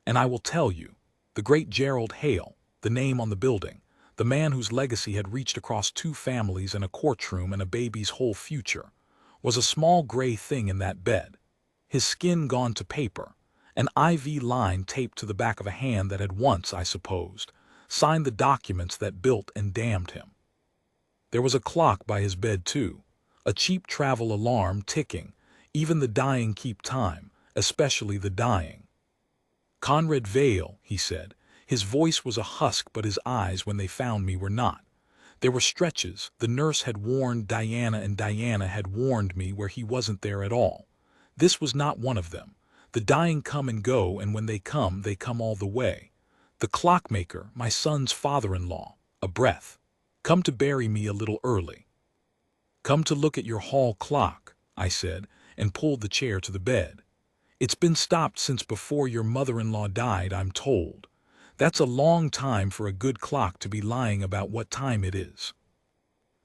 And I will tell you, the great Gerald Hale, the name on the building, the man whose legacy had reached across 2 families and a courtroom and a baby's whole future, was a small gray thing in that bed, his skin gone to paper, an IV line taped to the back of a hand that had once, I supposed, signed the documents that built and damned him. There was a clock by his bed, too, a cheap travel alarm ticking. Even the dying keep time, especially the dying. Conrad Vale, he said. His voice was a husk, but his eyes, when they found me, were not. There were stretches. The nurse had warned Diana, and Diana had warned me where he wasn't there at all. This was not one of them. The dying come and go, and when they come all the way. The clockmaker, my son's father-in-law, a breath. Come to bury me a little early. Come to look at your hall clock, I said, and pulled the chair to the bed. It's been stopped since before your mother-in-law died, I'm told. That's a long time for a good clock to be lying about what time it is.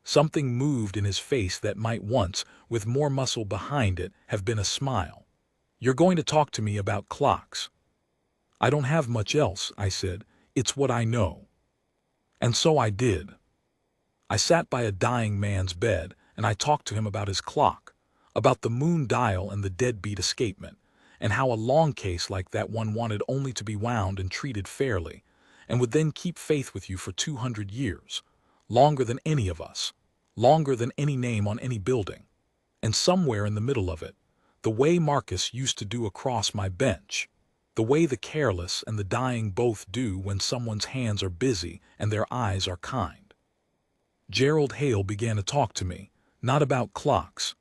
Something moved in his face that might once, with more muscle behind it, have been a smile. You're going to talk to me about clocks. I don't have much else, I said. It's what I know. And so I did. I sat by a dying man's bed, and I talked to him about his clock, about the moon dial and the deadbeat escapement, and how a long case like that one wanted only to be wound and treated fairly, and would then keep faith with you for 200 years, longer than any of us, longer than any name on any building. And somewhere in the middle of it, the way Marcus used to do across my bench, the way the careless and the dying both do when someone's hands are busy and their eyes are kind. Gerald Hale began to talk to me, not about clocks.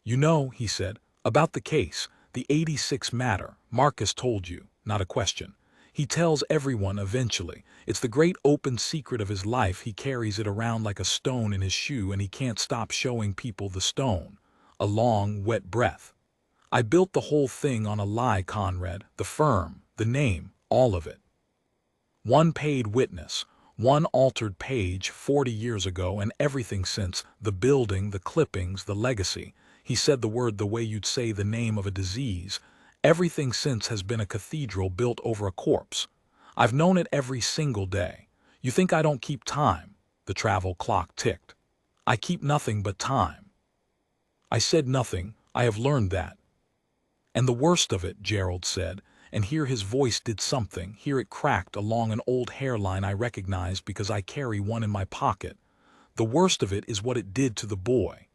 You know, he said, about the case, the 86 matter, Marcus told you, not a question. He tells everyone eventually. It's the great open secret of his life. He carries it around like a stone in his shoe, and he can't stop showing people the stone. A long, wet breath. I built the whole thing on a lie, Conrad, the firm, the name, all of it. One paid witness, one altered page 40 years ago, and everything since, the building, the clippings, the legacy. He said the word the way you'd say the name of a disease. Everything since has been a cathedral built over a corpse. I've known it every single day. You think I don't keep time? The travel clock ticked. I keep nothing but time. I said nothing. I have learned that. And the worst of it, Gerald said, and here his voice did something, here it cracked along an old hairline I recognized because I carry one in my pocket. The worst of it is what it did to the boy.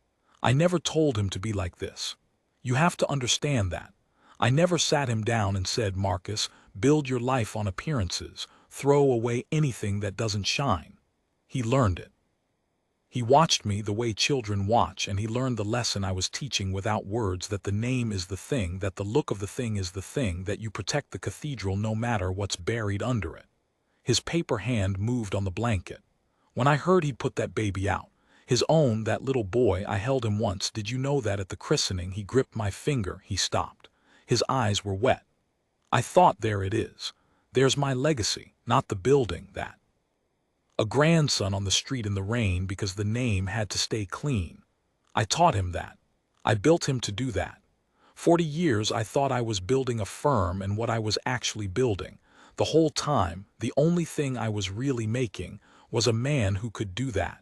I never told him to be like this. You have to understand that. I never sat him down and said, Marcus, build your life on appearances, throw away anything that doesn't shine. He learned it. He watched me the way children watch, and he learned the lesson I was teaching without words, that the name is the thing, that the look of the thing is the thing, that you protect the cathedral no matter what's buried under it. His paper hand moved on the blanket. When I heard he'd put that baby out, his own, that little boy, I held him once. Did you know that at the christening he gripped my finger? He stopped. His eyes were wet. I thought, there it is. There's my legacy, not the building, that. A grandson on the street in the rain because the name had to stay clean. I taught him that. I built him to do that. 40 years I thought I was building a firm, and what I was actually building, the whole time, the only thing I was really making, was a man who could do that.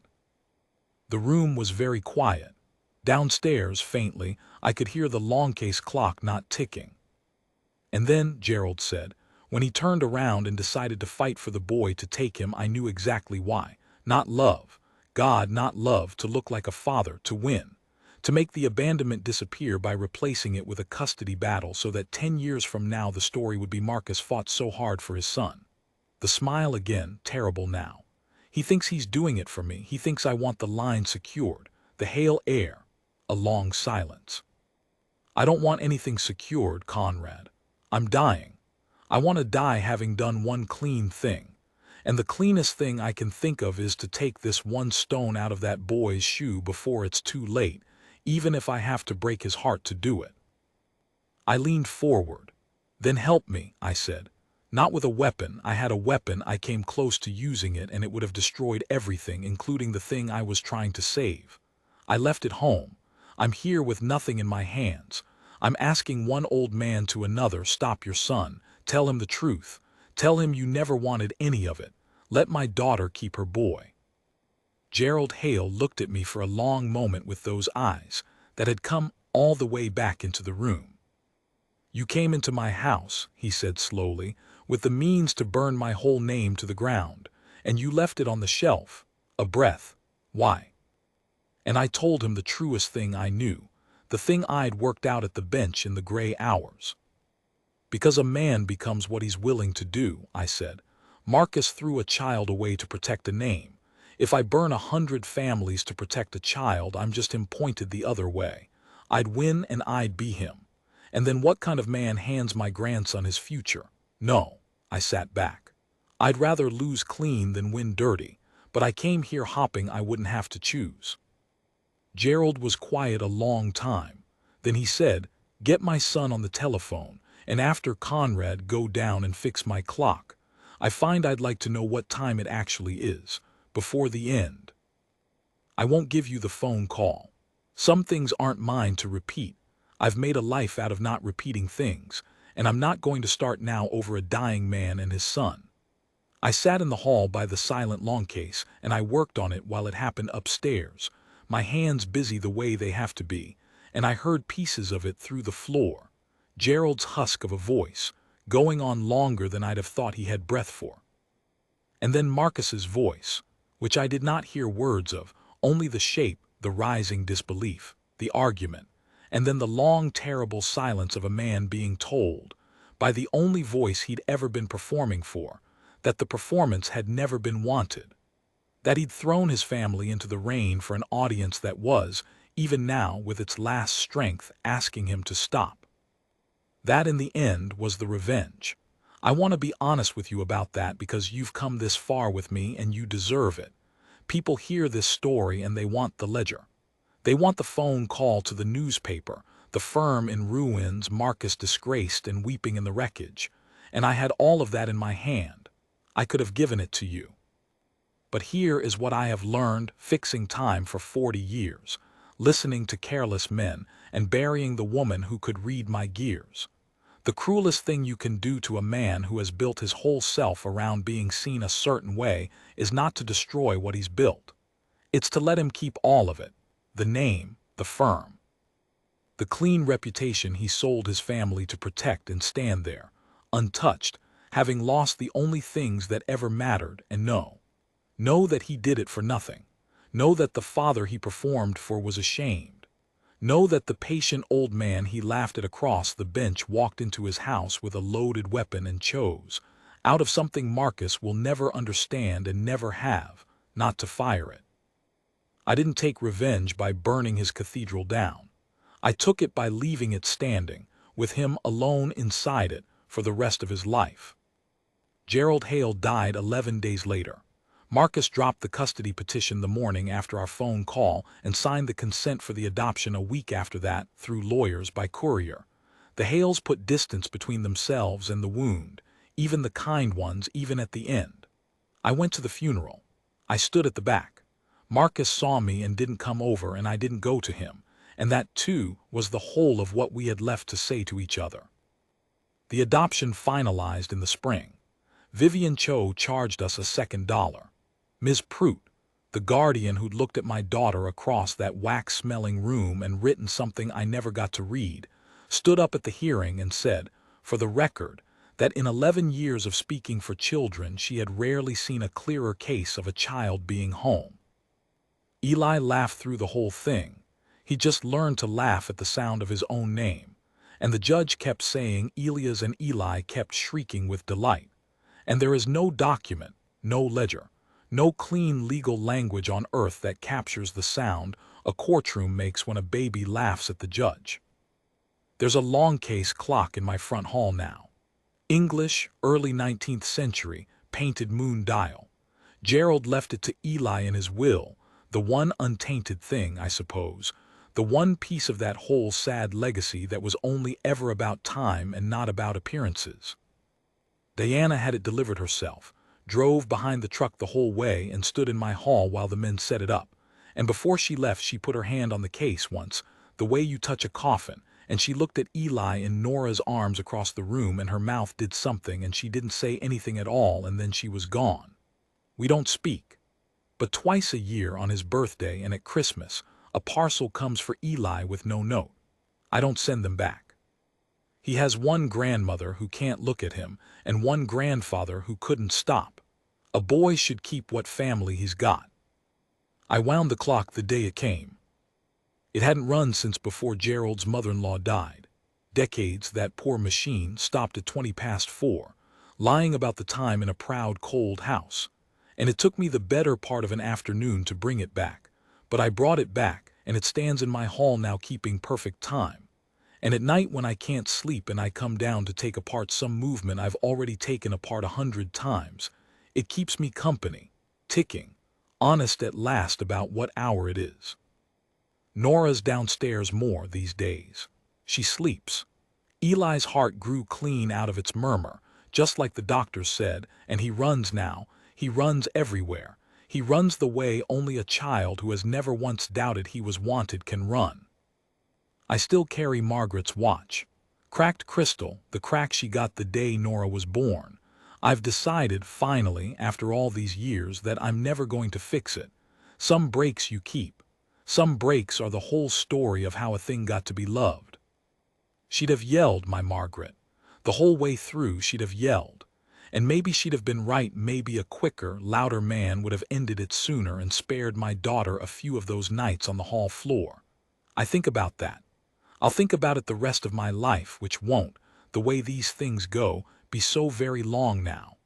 The room was very quiet. Downstairs, faintly, I could hear the long case clock not ticking. And then, Gerald said, when he turned around and decided to fight for the boy to take him, I knew exactly why. Not love. God, not love, to look like a father, to win. To make the abandonment disappear by replacing it with a custody battle, so that 10 years from now the story would be Marcus fought so hard for his son. The smile again, terrible now. He thinks he's doing it for me. He thinks I want the line secured. The Hale air. A long silence. I don't want anything secured, Conrad. I'm dying. I want to die having done one clean thing. And the cleanest thing I can think of is to take this one stone out of that boy's shoe before it's too late, even if I have to break his heart to do it. I leaned forward. Then help me, I said. Not with a weapon. I had a weapon. I came close to using it, and it would have destroyed everything, including the thing I was trying to save. I left it home. I'm here with nothing in my hands. I'm asking one old man to another, stop your son. Tell him the truth. Tell him you never wanted any of it. Let my daughter keep her boy. Gerald Hale looked at me for a long moment with those eyes that had come all the way back into the room. You came into my house, he said slowly, with the means to burn my whole name to the ground, and you left it on the shelf. A breath. Why? And I told him the truest thing I knew, the thing I'd worked out at the bench in the gray hours. Because a man becomes what he's willing to do, I said. Marcus threw a child away to protect a name. If I burn 100 families to protect a child, I'm just him pointed the other way. I'd win and I'd be him. And then what kind of man hands my grandson his future? No, I sat back. I'd rather lose clean than win dirty, but I came here hoping I wouldn't have to choose. Gerald was quiet a long time. Then he said, get my son on the telephone, and after Conrad, go down and fix my clock. I find I'd like to know what time it actually is, before the end. I won't give you the phone call. Some things aren't mine to repeat. I've made a life out of not repeating things, and I'm not going to start now over a dying man and his son. I sat in the hall by the silent long case, and I worked on it while it happened upstairs, my hands busy the way they have to be, and I heard pieces of it through the floor. Gerald's husk of a voice, going on longer than I'd have thought he had breath for. And then Marcus's voice, which I did not hear words of, only the shape, the rising disbelief, the argument, and then the long, terrible silence of a man being told, by the only voice he'd ever been performing for, that the performance had never been wanted, that he'd thrown his family into the rain for an audience that was, even now with its last strength, asking him to stop. That in the end was the revenge. I want to be honest with you about that because you've come this far with me and you deserve it. People hear this story and they want the ledger. They want the phone call to the newspaper, the firm in ruins, Marcus disgraced and weeping in the wreckage. And I had all of that in my hand. I could have given it to you. But here is what I have learned fixing time for 40 years, listening to careless men and burying the woman who could read my gears. The cruelest thing you can do to a man who has built his whole self around being seen a certain way is not to destroy what he's built. It's to let him keep all of it, the name, the firm, the clean reputation he sold his family to protect and stand there, untouched, having lost the only things that ever mattered, and know that he did it for nothing. Know that the father he performed for was ashamed. Know that the patient old man he laughed at across the bench walked into his house with a loaded weapon and chose, out of something Marcus will never understand and never have, not to fire it. I didn't take revenge by burning his cathedral down. I took it by leaving it standing, with him alone inside it, for the rest of his life. Gerald Hale died 11 days later. Marcus dropped the custody petition the morning after our phone call and signed the consent for the adoption a week after that through lawyers by courier. The Hales put distance between themselves and the wound, even the kind ones, even at the end. I went to the funeral. I stood at the back. Marcus saw me and didn't come over, and I didn't go to him, and that, too, was the whole of what we had left to say to each other. The adoption finalized in the spring. Vivian Cho charged us a second $1. Ms. Prout, the guardian who'd looked at my daughter across that wax-smelling room and written something I never got to read, stood up at the hearing and said, for the record, that in 11 years of speaking for children she had rarely seen a clearer case of a child being home. Eli laughed through the whole thing. He just learned to laugh at the sound of his own name. And the judge kept saying Elias, and Eli kept shrieking with delight. And there is no document, no ledger, no clean legal language on earth that captures the sound a courtroom makes when a baby laughs at the judge. There's a long case clock in my front hall now. English, early 19th century, painted moon dial. Gerald left it to Eli in his will, the one untainted thing, I suppose, the one piece of that whole sad legacy that was only ever about time and not about appearances. Diana had it delivered herself, drove behind the truck the whole way and stood in my hall while the men set it up, and before she left she put her hand on the case once, the way you touch a coffin, and she looked at Eli in Nora's arms across the room and her mouth did something and she didn't say anything at all and then she was gone. We don't speak. But twice a year on his birthday and at Christmas, a parcel comes for Eli with no note. I don't send them back. He has one grandmother who can't look at him and one grandfather who couldn't stop. A boy should keep what family he's got. I wound the clock the day it came. It hadn't run since before Gerald's mother-in-law died. Decades that poor machine stopped at 4:20, lying about the time in a proud cold house. And it took me the better part of an afternoon to bring it back. But I brought it back, and it stands in my hall now keeping perfect time. And at night when I can't sleep and I come down to take apart some movement I've already taken apart 100 times, it keeps me company, ticking, honest at last about what hour it is. Nora's downstairs more these days. She sleeps. Eli's heart grew clean out of its murmur, just like the doctor said, and he runs now. He runs everywhere. He runs the way only a child who has never once doubted he was wanted can run. I still carry Margaret's watch. Cracked crystal, the crack she got the day Nora was born. I've decided, finally, after all these years, that I'm never going to fix it. Some breaks you keep. Some breaks are the whole story of how a thing got to be loved. She'd have yelled, my Margaret. The whole way through she'd have yelled. And maybe she'd have been right, maybe a quicker, louder man would have ended it sooner and spared my daughter a few of those nights on the hall floor. I think about that. I'll think about it the rest of my life, which won't, the way these things go, be so very long now.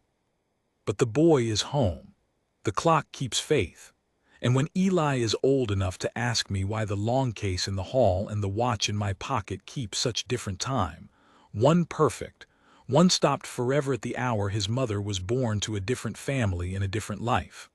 But the boy is home. The clock keeps faith. And when Eli is old enough to ask me why the long case in the hall and the watch in my pocket keep such different time, one perfect, one stopped forever at the hour his mother was born to a different family in a different life.